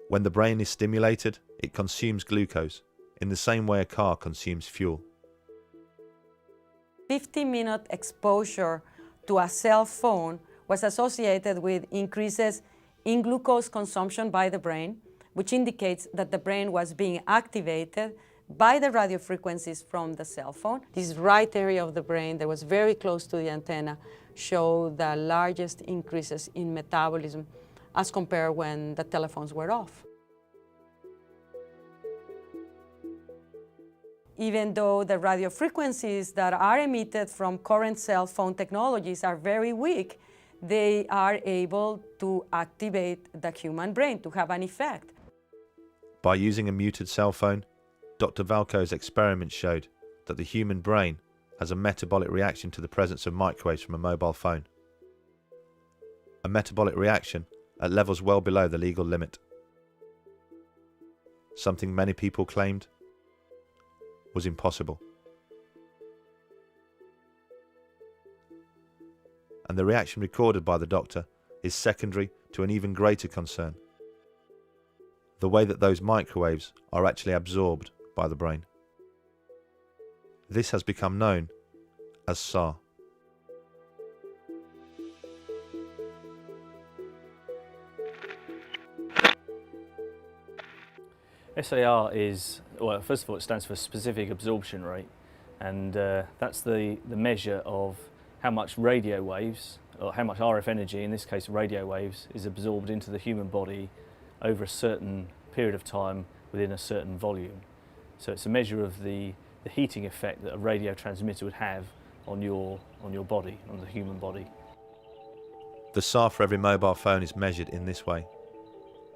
When the brain is stimulated, it consumes glucose in the same way a car consumes fuel. 50-minute exposure to a cell phone was associated with increases in glucose consumption by the brain, which indicates that the brain was being activated by the radio frequencies from the cell phone. This right area of the brain that was very close to the antenna showed the largest increases in metabolism as compared when the telephones were off. Even though the radio frequencies that are emitted from current cell phone technologies are very weak, they are able to activate the human brain to have an effect. By using a muted cell phone, Dr. Valko's experiments showed that the human brain has a metabolic reaction to the presence of microwaves from a mobile phone. A metabolic reaction at levels well below the legal limit. Something many people claimed was impossible. And the reaction recorded by the doctor is secondary to an even greater concern: the way that those microwaves are actually absorbed by the brain. This has become known as SAR. SAR is, well, first of all, it stands for specific absorption rate, and that's the measure of how much radio waves, or how much RF energy, in this case radio waves, is absorbed into the human body over a certain period of time within a certain volume. So it's a measure of the heating effect that a radio transmitter would have on your body, on the human body. The SAR for every mobile phone is measured in this way,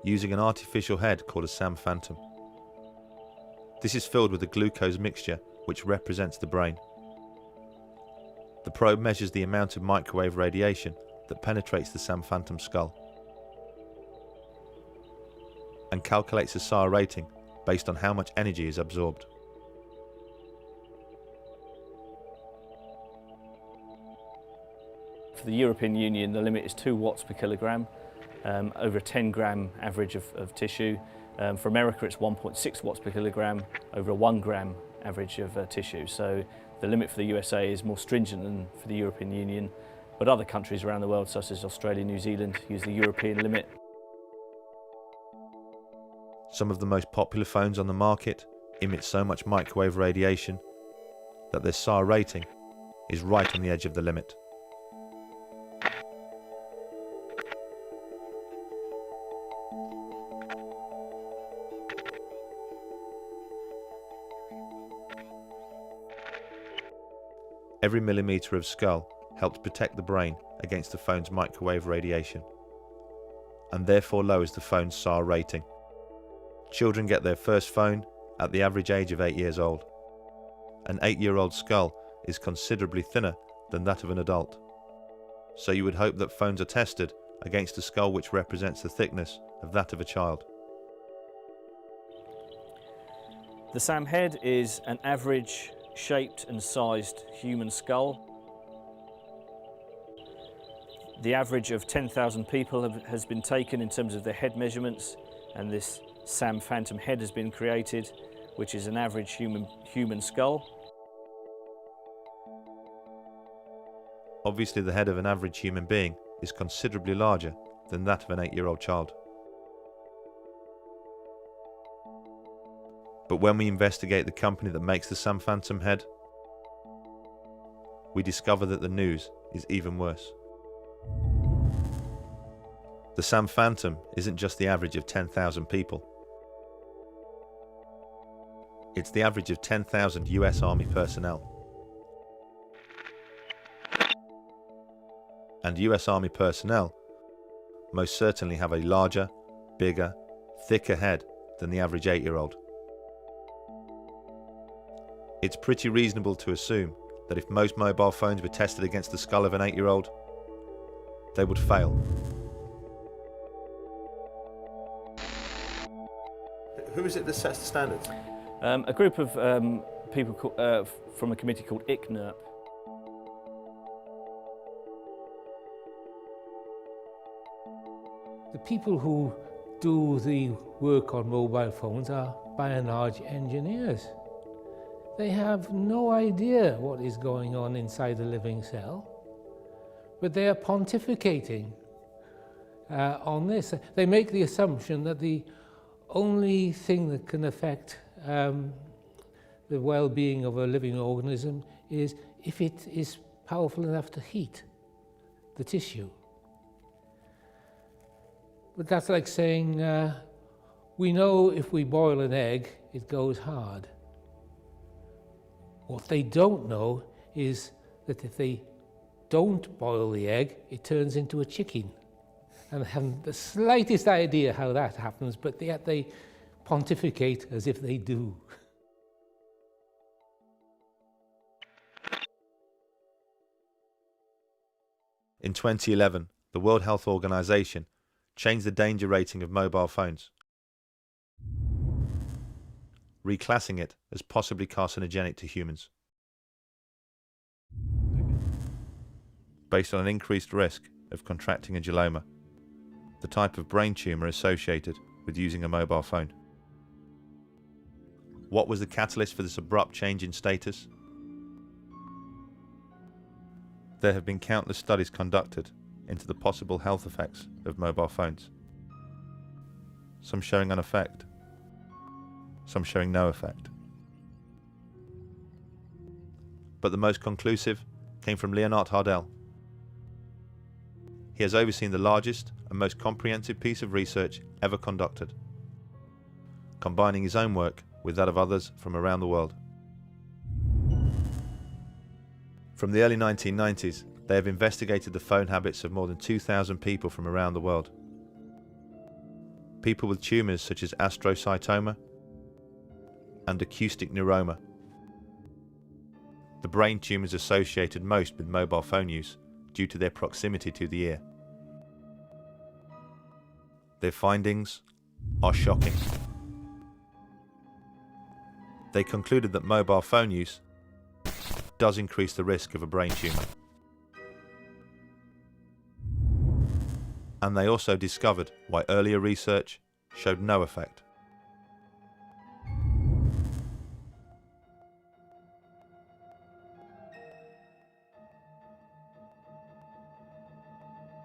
using an artificial head called a SAM phantom. This is filled with a glucose mixture which represents the brain. The probe measures the amount of microwave radiation that penetrates the SAM phantom skull and calculates a SAR rating based on how much energy is absorbed. For the European Union, the limit is 2 watts per kilogram, over a 10-gram average of tissue. For America, it's 1.6 watts per kilogram, over a 1-gram average of tissue. So the limit for the USA is more stringent than for the European Union, but other countries around the world, such as Australia and New Zealand, use the European limit. Some of the most popular phones on the market emit so much microwave radiation that their SAR rating is right on the edge of the limit. Every millimetre of skull helps protect the brain against the phone's microwave radiation, and therefore lowers the phone's SAR rating. Children get their first phone at the average age of 8 years old. An 8-year-old skull is considerably thinner than that of an adult, so you would hope that phones are tested against a skull which represents the thickness of that of a child. The SAM head is an average shaped and sized human skull. The average of 10,000 people has been taken in terms of their head measurements, and this SAM phantom head has been created, which is an average human skull. Obviously, the head of an average human being is considerably larger than that of an 8-year-old child. But when we investigate the company that makes the SAM phantom head, we discover that the news is even worse. The SAM phantom isn't just the average of 10,000 people. It's the average of 10,000 US Army personnel. And US Army personnel most certainly have a larger, bigger, thicker head than the average 8-year-old. It's pretty reasonable to assume that if most mobile phones were tested against the skull of an 8-year-old, they would fail. Who is it that sets the standards? A group of people from a committee called ICNIRP. The people who do the work on mobile phones are, by and large, engineers. They have no idea what is going on inside a living cell, but they are pontificating on this. They make the assumption that the only thing that can affect the well-being of a living organism is if it is powerful enough to heat the tissue. But that's like saying, we know if we boil an egg, it goes hard. What they don't know is that if they don't boil the egg, it turns into a chicken. And they haven't the slightest idea how that happens, but yet they pontificate as if they do. In 2011, the World Health Organization changed the danger rating of mobile phones, reclassing it as possibly carcinogenic to humans, based on an increased risk of contracting a glioma, the type of brain tumour associated with using a mobile phone. What was the catalyst for this abrupt change in status? There have been countless studies conducted into the possible health effects of mobile phones, some showing an effect, some showing no effect. But the most conclusive came from Leonard Hardell. He has overseen the largest and most comprehensive piece of research ever conducted, combining his own work with that of others from around the world. From the early 1990s, they have investigated the phone habits of more than 2,000 people from around the world. People with tumours such as astrocytoma and acoustic neuroma, the brain tumours associated most with mobile phone use due to their proximity to the ear. Their findings are shocking. They concluded that mobile phone use does increase the risk of a brain tumour. And they also discovered why earlier research showed no effect.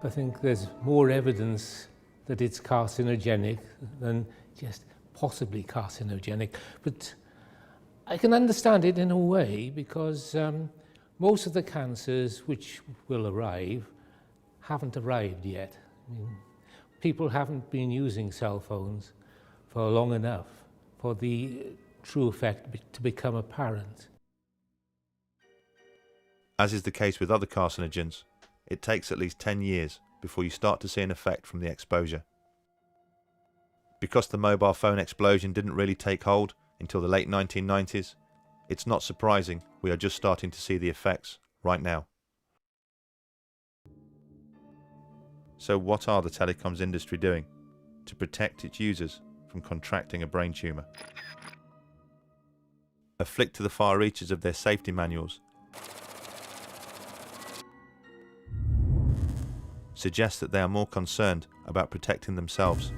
I think there's more evidence that it's carcinogenic than just possibly carcinogenic. But I can understand it in a way because most of the cancers which will arrive haven't arrived yet. I mean, people haven't been using cell phones for long enough for the true effect to become apparent. As is the case with other carcinogens, it takes at least 10 years before you start to see an effect from the exposure. Because the mobile phone explosion didn't really take hold until the late 1990s, it's not surprising we are just starting to see the effects right now. So what are the telecoms industry doing to protect its users from contracting a brain tumour? A flick to the far reaches of their safety manuals suggests that they are more concerned about protecting themselves.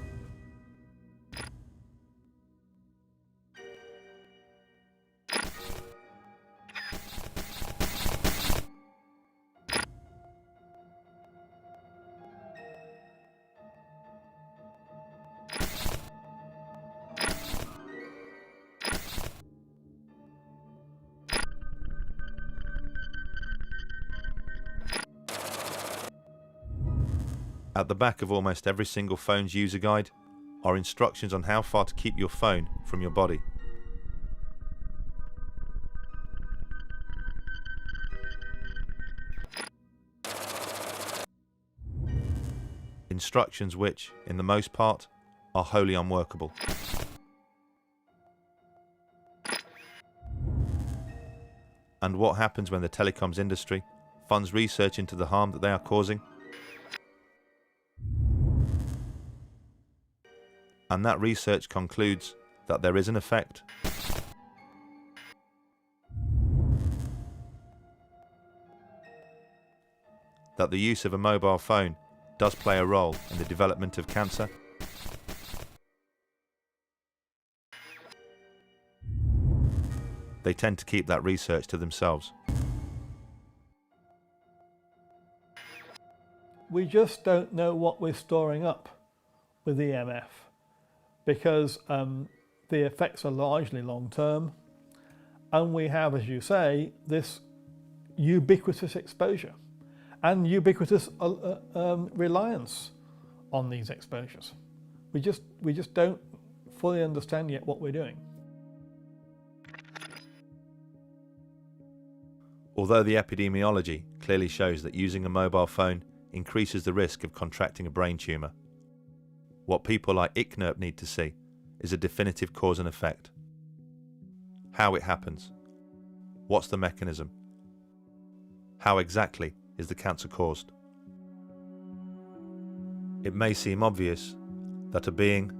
At the back of almost every single phone's user guide are instructions on how far to keep your phone from your body. Instructions which, in the most part, are wholly unworkable. And what happens when the telecoms industry funds research into the harm that they are causing? And that research concludes that there is an effect. That the use of a mobile phone does play a role in the development of cancer. They tend to keep that research to themselves. We just don't know what we're storing up with EMF, because the effects are largely long-term, and we have, as you say, this ubiquitous exposure and ubiquitous reliance on these exposures. We just don't fully understand yet what we're doing. Although the epidemiology clearly shows that using a mobile phone increases the risk of contracting a brain tumour, what people like ICNIRP need to see is a definitive cause and effect. How it happens. What's the mechanism? How exactly is the cancer caused? It may seem obvious that a being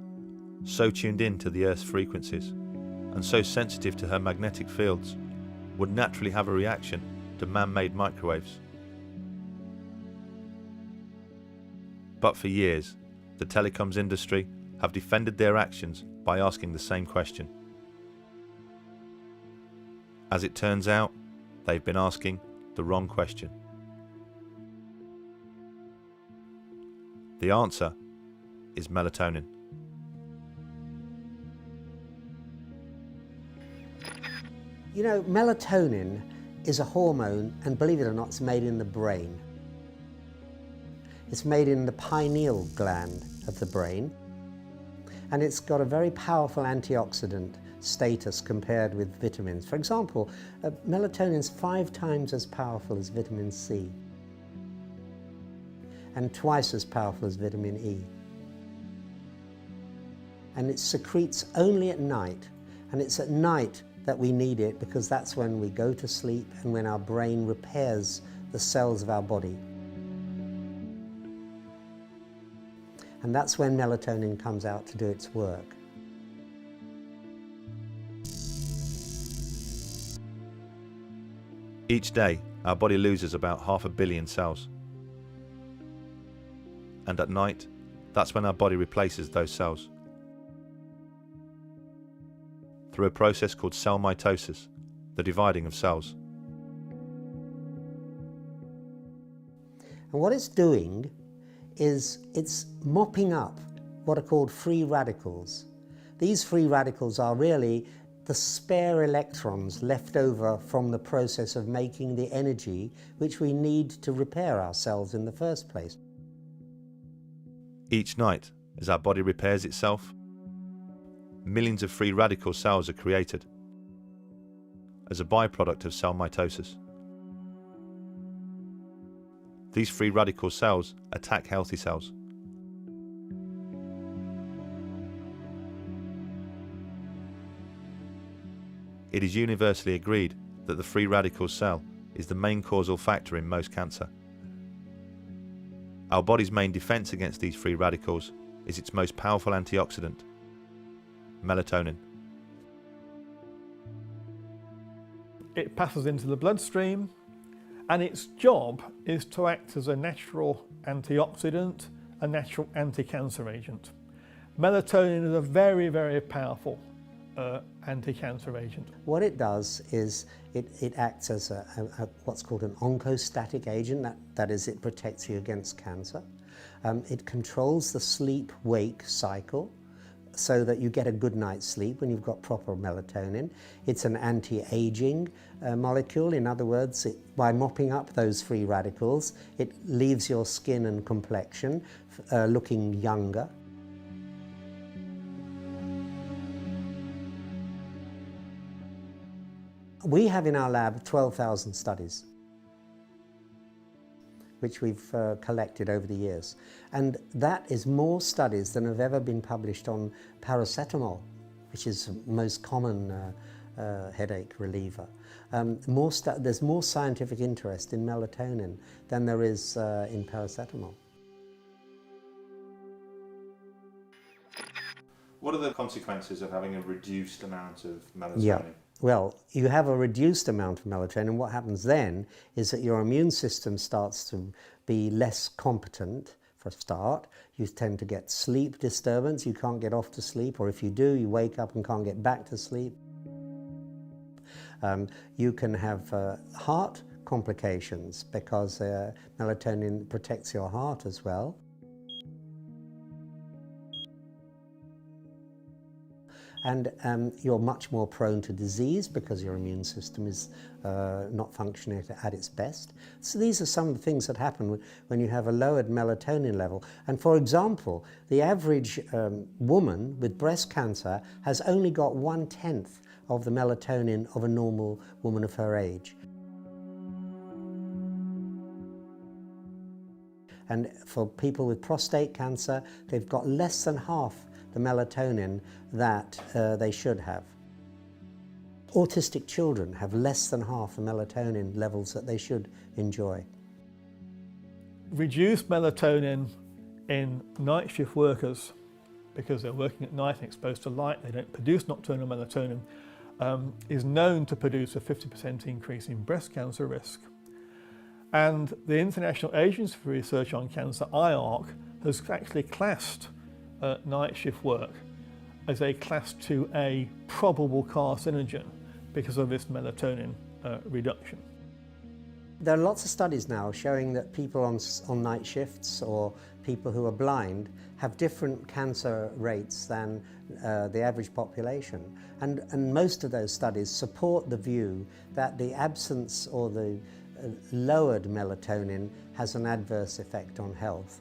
so tuned in to the Earth's frequencies and so sensitive to her magnetic fields would naturally have a reaction to man-made microwaves. But for years, the telecoms industry have defended their actions by asking the same question. As it turns out, they've been asking the wrong question. The answer is melatonin. You know, melatonin is a hormone, and believe it or not, it's made in the brain. It's made in the pineal gland of the brain, and it's got a very powerful antioxidant status compared with vitamins. For example, melatonin is 5 times as powerful as vitamin C and twice as powerful as vitamin E. And it secretes only at night, and it's at night that we need it because that's when we go to sleep and when our brain repairs the cells of our body. And that's when melatonin comes out to do its work. Each day, our body loses about 500 million cells. And at night, that's when our body replaces those cells. Through a process called cell mitosis, the dividing of cells. And what it's doing is it's mopping up what are called free radicals. These free radicals are really the spare electrons left over from the process of making the energy which we need to repair ourselves in the first place. Each night, as our body repairs itself, millions of free radical cells are created as a byproduct of cell mitosis. These free radical cells attack healthy cells. It is universally agreed that the free radical cell is the main causal factor in most cancer. Our body's main defense against these free radicals is its most powerful antioxidant, melatonin. It passes into the bloodstream, And its job is to act as a natural antioxidant, a natural anti-cancer agent. Melatonin is a very, very powerful anti-cancer agent. What it does is it acts as what's called an oncostatic agent, that is, it protects you against cancer. It controls the sleep-wake cycle so that you get a good night's sleep when you've got proper melatonin. It's an anti-aging molecule. In other words, by mopping up those free radicals, it leaves your skin and complexion looking younger. We have in our lab 12,000 studies, which we've collected over the years. And that is more studies than have ever been published on paracetamol, which is the most common headache reliever. There's more scientific interest in melatonin than there is in paracetamol. What are the consequences of having a reduced amount of melatonin? Yeah. Well, you have a reduced amount of melatonin. What happens then is that your immune system starts to be less competent for a start. You tend to get sleep disturbance. You can't get off to sleep, or if you do, you wake up and can't get back to sleep. You can have heart complications because melatonin protects your heart as well. And you're much more prone to disease because your immune system is not functioning at its best. So these are some of the things that happen when you have a lowered melatonin level. And for example, the average woman with breast cancer has only got 1/10 of the melatonin of a normal woman of her age. And for people with prostate cancer, they've got less than half the melatonin that they should have. Autistic children have less than half the melatonin levels that they should enjoy. Reduced melatonin in night shift workers, because they're working at night and exposed to light, they don't produce nocturnal melatonin, is known to produce a 50% increase in breast cancer risk. And the International Agency for Research on Cancer, IARC, has actually classed night shift work as a class 2A probable carcinogen because of this melatonin reduction. There are lots of studies now showing that people on night shifts or people who are blind have different cancer rates than the average population. And most of those studies support the view that the absence or the lowered melatonin has an adverse effect on health.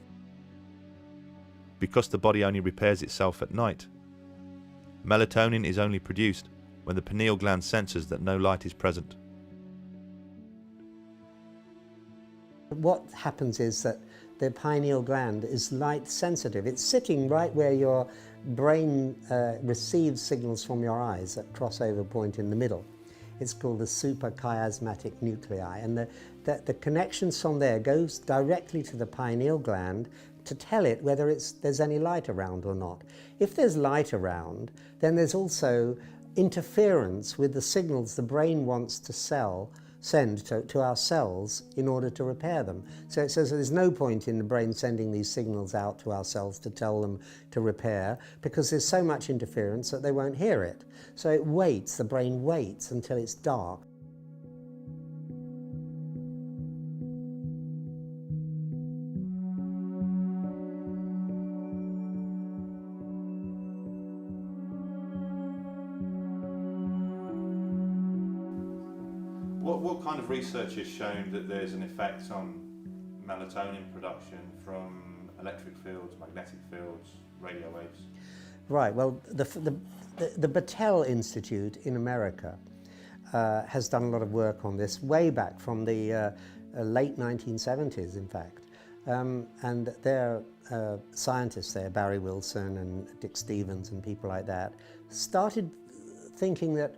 Because the body only repairs itself at night, melatonin is only produced when the pineal gland senses that no light is present. What happens is that the pineal gland is light sensitive. It's sitting right where your brain receives signals from your eyes at crossover point in the middle. It's called the suprachiasmatic nuclei, and the connections from there goes directly to the pineal gland to tell it whether there's any light around or not. If there's light around, then there's also interference with the signals the brain wants to send to our cells in order to repair them. So it says there's no point in the brain sending these signals out to our cells to tell them to repair, because there's so much interference that they won't hear it. So it waits, the brain waits until it's dark. What kind of research has shown that there's an effect on melatonin production from electric fields, magnetic fields, radio waves? Right, well, the Battelle Institute in America has done a lot of work on this way back from the late 1970s, in fact. And their scientists there, Barry Wilson and Dick Stevens and people like that, started thinking that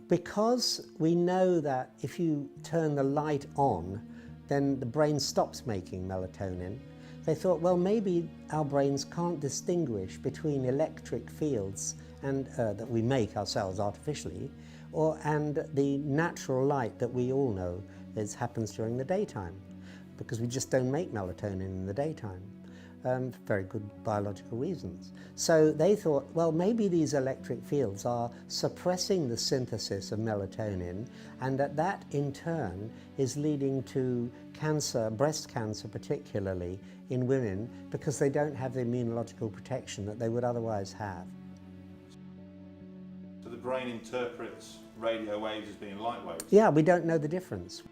because we know that if you turn the light on, then the brain stops making melatonin, they thought, well, maybe our brains can't distinguish between electric fields and that we make ourselves artificially, and the natural light that we all know It happens during the daytime because we just don't make melatonin in the daytime. For very good biological reasons. So they thought, well, maybe these electric fields are suppressing the synthesis of melatonin, and that in turn is leading to cancer, breast cancer particularly, in women because they don't have the immunological protection that they would otherwise have. So the brain interprets radio waves as being light waves? Yeah, we don't know the difference.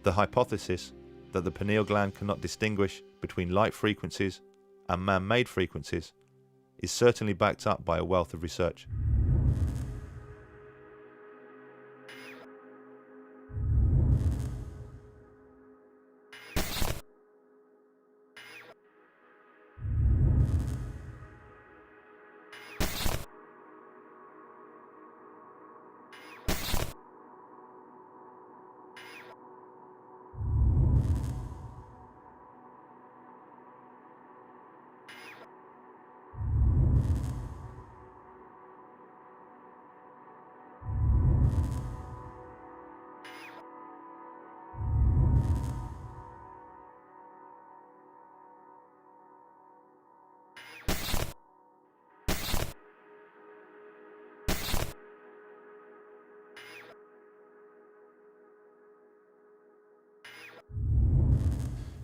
The hypothesis that the pineal gland cannot distinguish between light frequencies and man-made frequencies is certainly backed up by a wealth of research.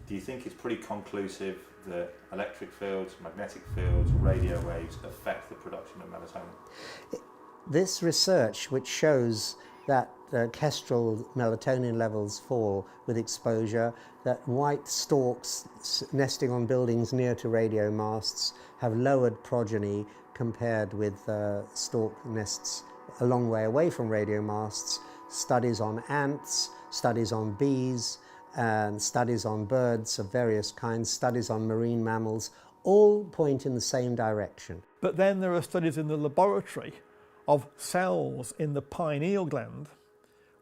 Do you think it's pretty conclusive that electric fields, magnetic fields, radio waves affect the production of melatonin? This research, which shows that kestrel melatonin levels fall with exposure, that white storks nesting on buildings near to radio masts have lowered progeny compared with stork nests a long way away from radio masts, studies on ants, studies on bees, and studies on birds of various kinds, studies on marine mammals, all point in the same direction. But then there are studies in the laboratory of cells in the pineal gland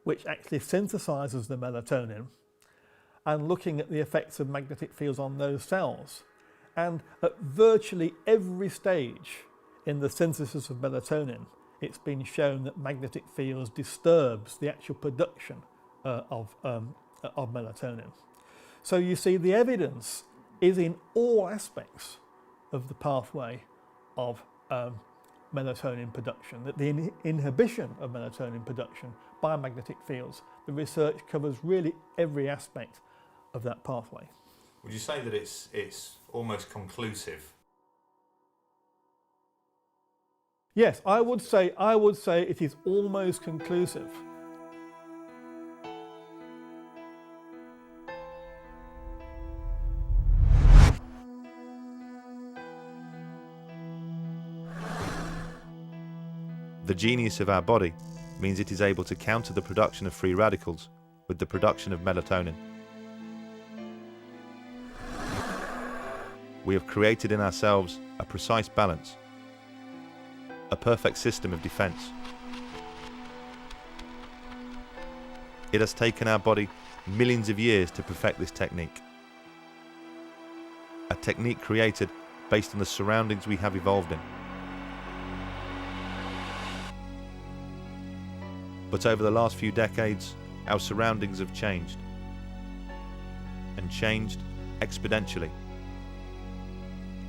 which actually synthesizes the melatonin, and looking at the effects of magnetic fields on those cells. And at virtually every stage in the synthesis of melatonin, it's been shown that magnetic fields disturbs the actual production of melatonin. So you see, the evidence is in all aspects of the pathway of melatonin production, that the inhibition of melatonin production by magnetic fields, the research covers really every aspect of that pathway. Would you say that it's almost conclusive? Yes, I would say it is almost conclusive. The genius of our body means it is able to counter the production of free radicals with the production of melatonin. We have created in ourselves a precise balance, a perfect system of defense. It has taken our body millions of years to perfect this technique. A technique created based on the surroundings we have evolved in. But over the last few decades, our surroundings have changed, and changed exponentially.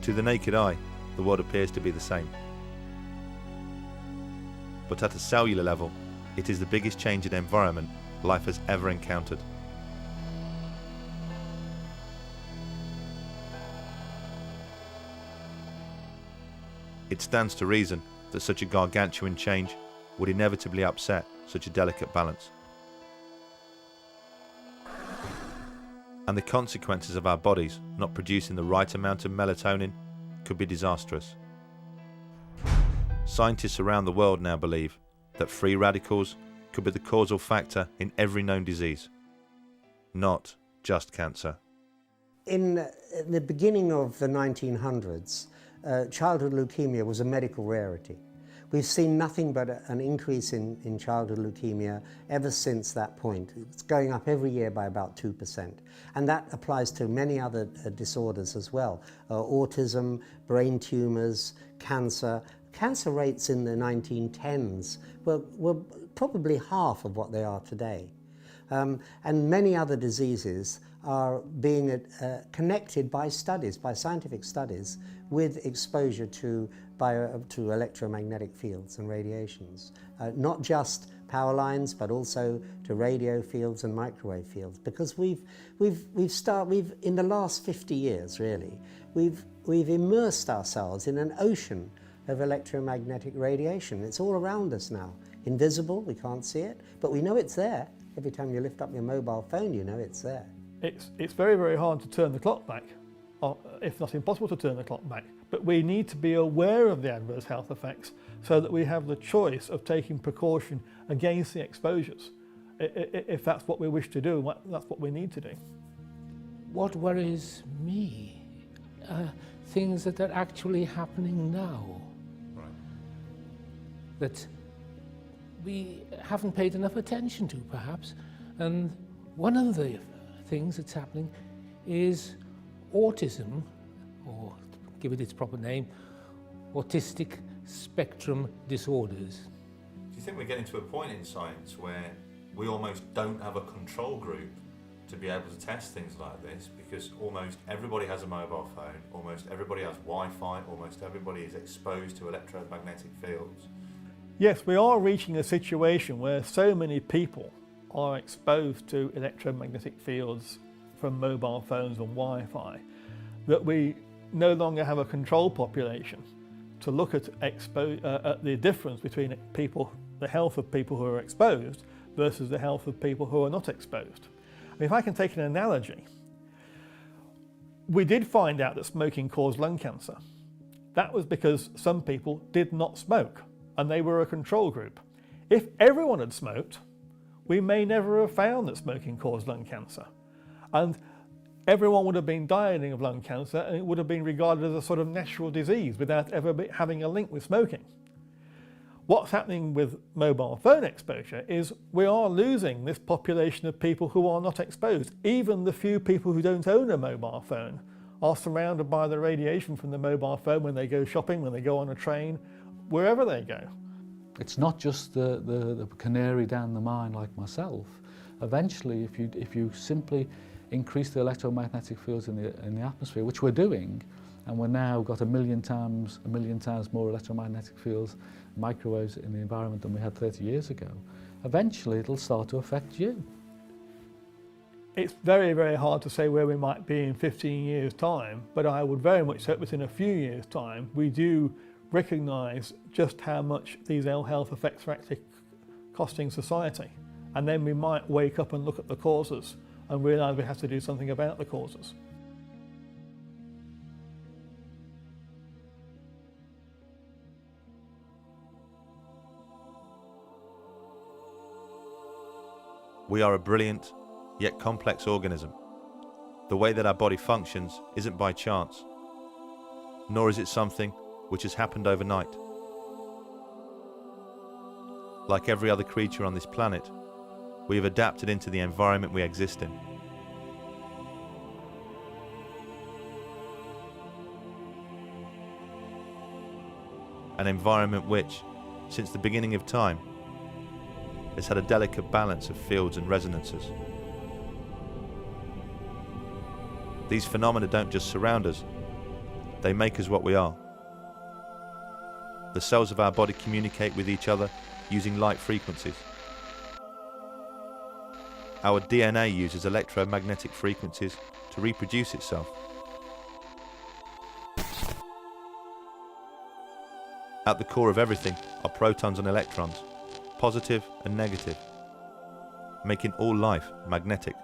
To the naked eye, the world appears to be the same. But at a cellular level, it is the biggest change in environment life has ever encountered. It stands to reason that such a gargantuan change would inevitably upset such a delicate balance. And the consequences of our bodies not producing the right amount of melatonin could be disastrous. Scientists around the world now believe that free radicals could be the causal factor in every known disease, not just cancer. In the beginning of the 1900s, childhood leukemia was a medical rarity. We've seen nothing but an increase in childhood leukemia ever since that point. It's going up every year by about 2%. And that applies to many other disorders as well. Autism, brain tumours, cancer. Cancer rates in the 1910s were probably half of what they are today. And many other diseases are being connected by studies, by scientific studies, with exposure to electromagnetic fields and radiations. Not just power lines, but also to radio fields and microwave fields. Because we've in the last 50 years, really, we've immersed ourselves in an ocean of electromagnetic radiation. It's all around us now. Invisible, we can't see it, but we know it's there. Every time you lift up your mobile phone, you know it's there. It's very, very hard to turn the clock back, or if not impossible to turn the clock back, but we need to be aware of the adverse health effects so that we have the choice of taking precaution against the exposures, if that's what we wish to do, that's what we need to do. What worries me are things that are actually happening now. Right. That we haven't paid enough attention to, perhaps. And one of the things that's happening is autism, or give it its proper name, autistic spectrum disorders. Do you think we're getting to a point in science where we almost don't have a control group to be able to test things like this, because almost everybody has a mobile phone, almost everybody has Wi-Fi, almost everybody is exposed to electromagnetic fields? Yes, we are reaching a situation where so many people are exposed to electromagnetic fields from mobile phones and Wi-Fi that we no longer have a control population to look at the difference between the health of people who are exposed versus the health of people who are not exposed. I mean, if I can take an analogy, we did find out that smoking caused lung cancer. That was because some people did not smoke, and they were a control group. If everyone had smoked, we may never have found that smoking caused lung cancer. And everyone would have been dying of lung cancer, and it would have been regarded as a sort of natural disease without ever having a link with smoking. What's happening with mobile phone exposure is we are losing this population of people who are not exposed. Even the few people who don't own a mobile phone are surrounded by the radiation from the mobile phone when they go shopping, when they go on a train, wherever they go. It's not just the canary down the mine like myself. Eventually, if you simply increase the electromagnetic fields in the atmosphere, which we're doing, and we're now got a million times more electromagnetic fields, microwaves in the environment than we had 30 years ago, eventually it'll start to affect you. It's very, very hard to say where we might be in 15 years' time, but I would very much hope within a few years' time we do recognise just how much these ill health effects are actually costing society. And then we might wake up and look at the causes and realise we have to do something about the causes. We are a brilliant, yet complex organism. The way that our body functions isn't by chance, nor is it something which has happened overnight. Like every other creature on this planet, we have adapted into the environment we exist in. An environment which, since the beginning of time, has had a delicate balance of fields and resonances. These phenomena don't just surround us, they make us what we are. The cells of our body communicate with each other using light frequencies. Our DNA uses electromagnetic frequencies to reproduce itself. At the core of everything are protons and electrons, positive and negative, making all life magnetic.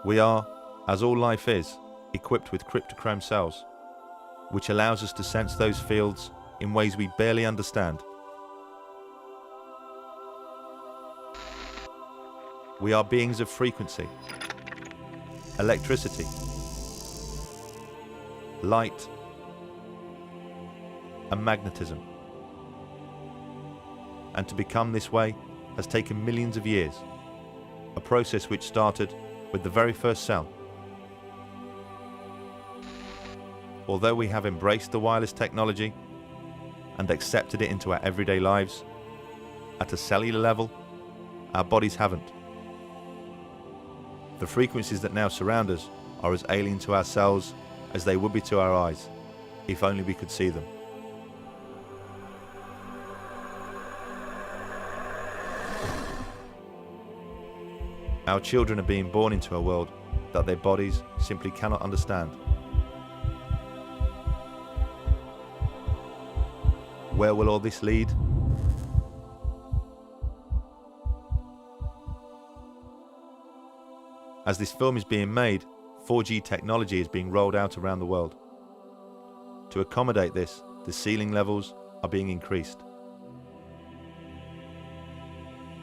We are, as all life is, equipped with cryptochrome cells, which allows us to sense those fields in ways we barely understand. We are beings of frequency, electricity, light, and magnetism. And to become this way has taken millions of years, a process which started with the very first cell. Although we have embraced the wireless technology and accepted it into our everyday lives, at a cellular level, our bodies haven't. The frequencies that now surround us are as alien to our cells as they would be to our eyes, if only we could see them. Our children are being born into a world that their bodies simply cannot understand. Where will all this lead? As this film is being made, 4G technology is being rolled out around the world. To accommodate this, the ceiling levels are being increased.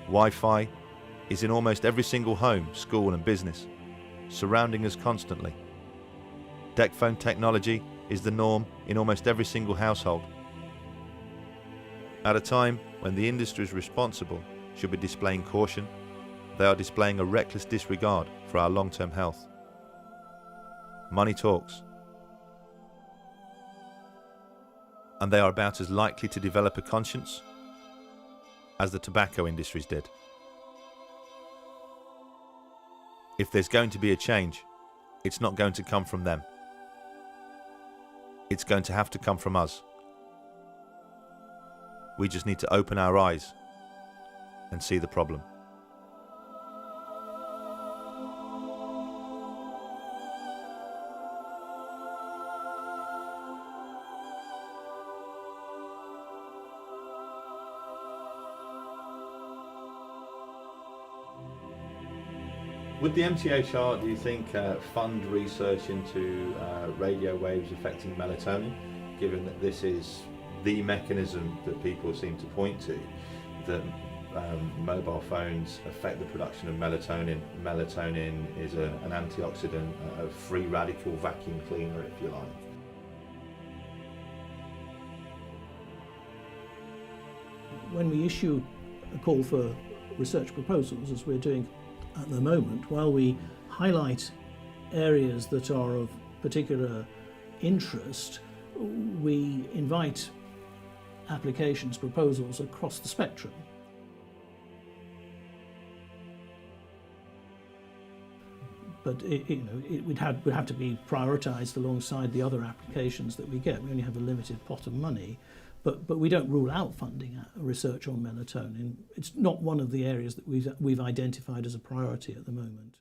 Wi-Fi is in almost every single home, school and business, surrounding us constantly. Deck phone technology is the norm in almost every single household. At a time when the industries responsible should be displaying caution, they are displaying a reckless disregard for our long-term health. Money talks. And they are about as likely to develop a conscience as the tobacco industries did. If there's going to be a change, it's not going to come from them. It's going to have to come from us. We just need to open our eyes and see the problem. Would the MTHR, do you think, fund research into radio waves affecting melatonin, given that this is the mechanism that people seem to point to, that mobile phones affect the production of melatonin? Melatonin is an antioxidant, a free radical vacuum cleaner, if you like. When we issue a call for research proposals, as we're doing at the moment, while we highlight areas that are of particular interest, we invite applications, proposals across the spectrum. But it would have to be prioritised alongside the other applications that we get. We only have a limited pot of money, but we don't rule out funding research on melatonin. It's not one of the areas that we've identified as a priority at the moment.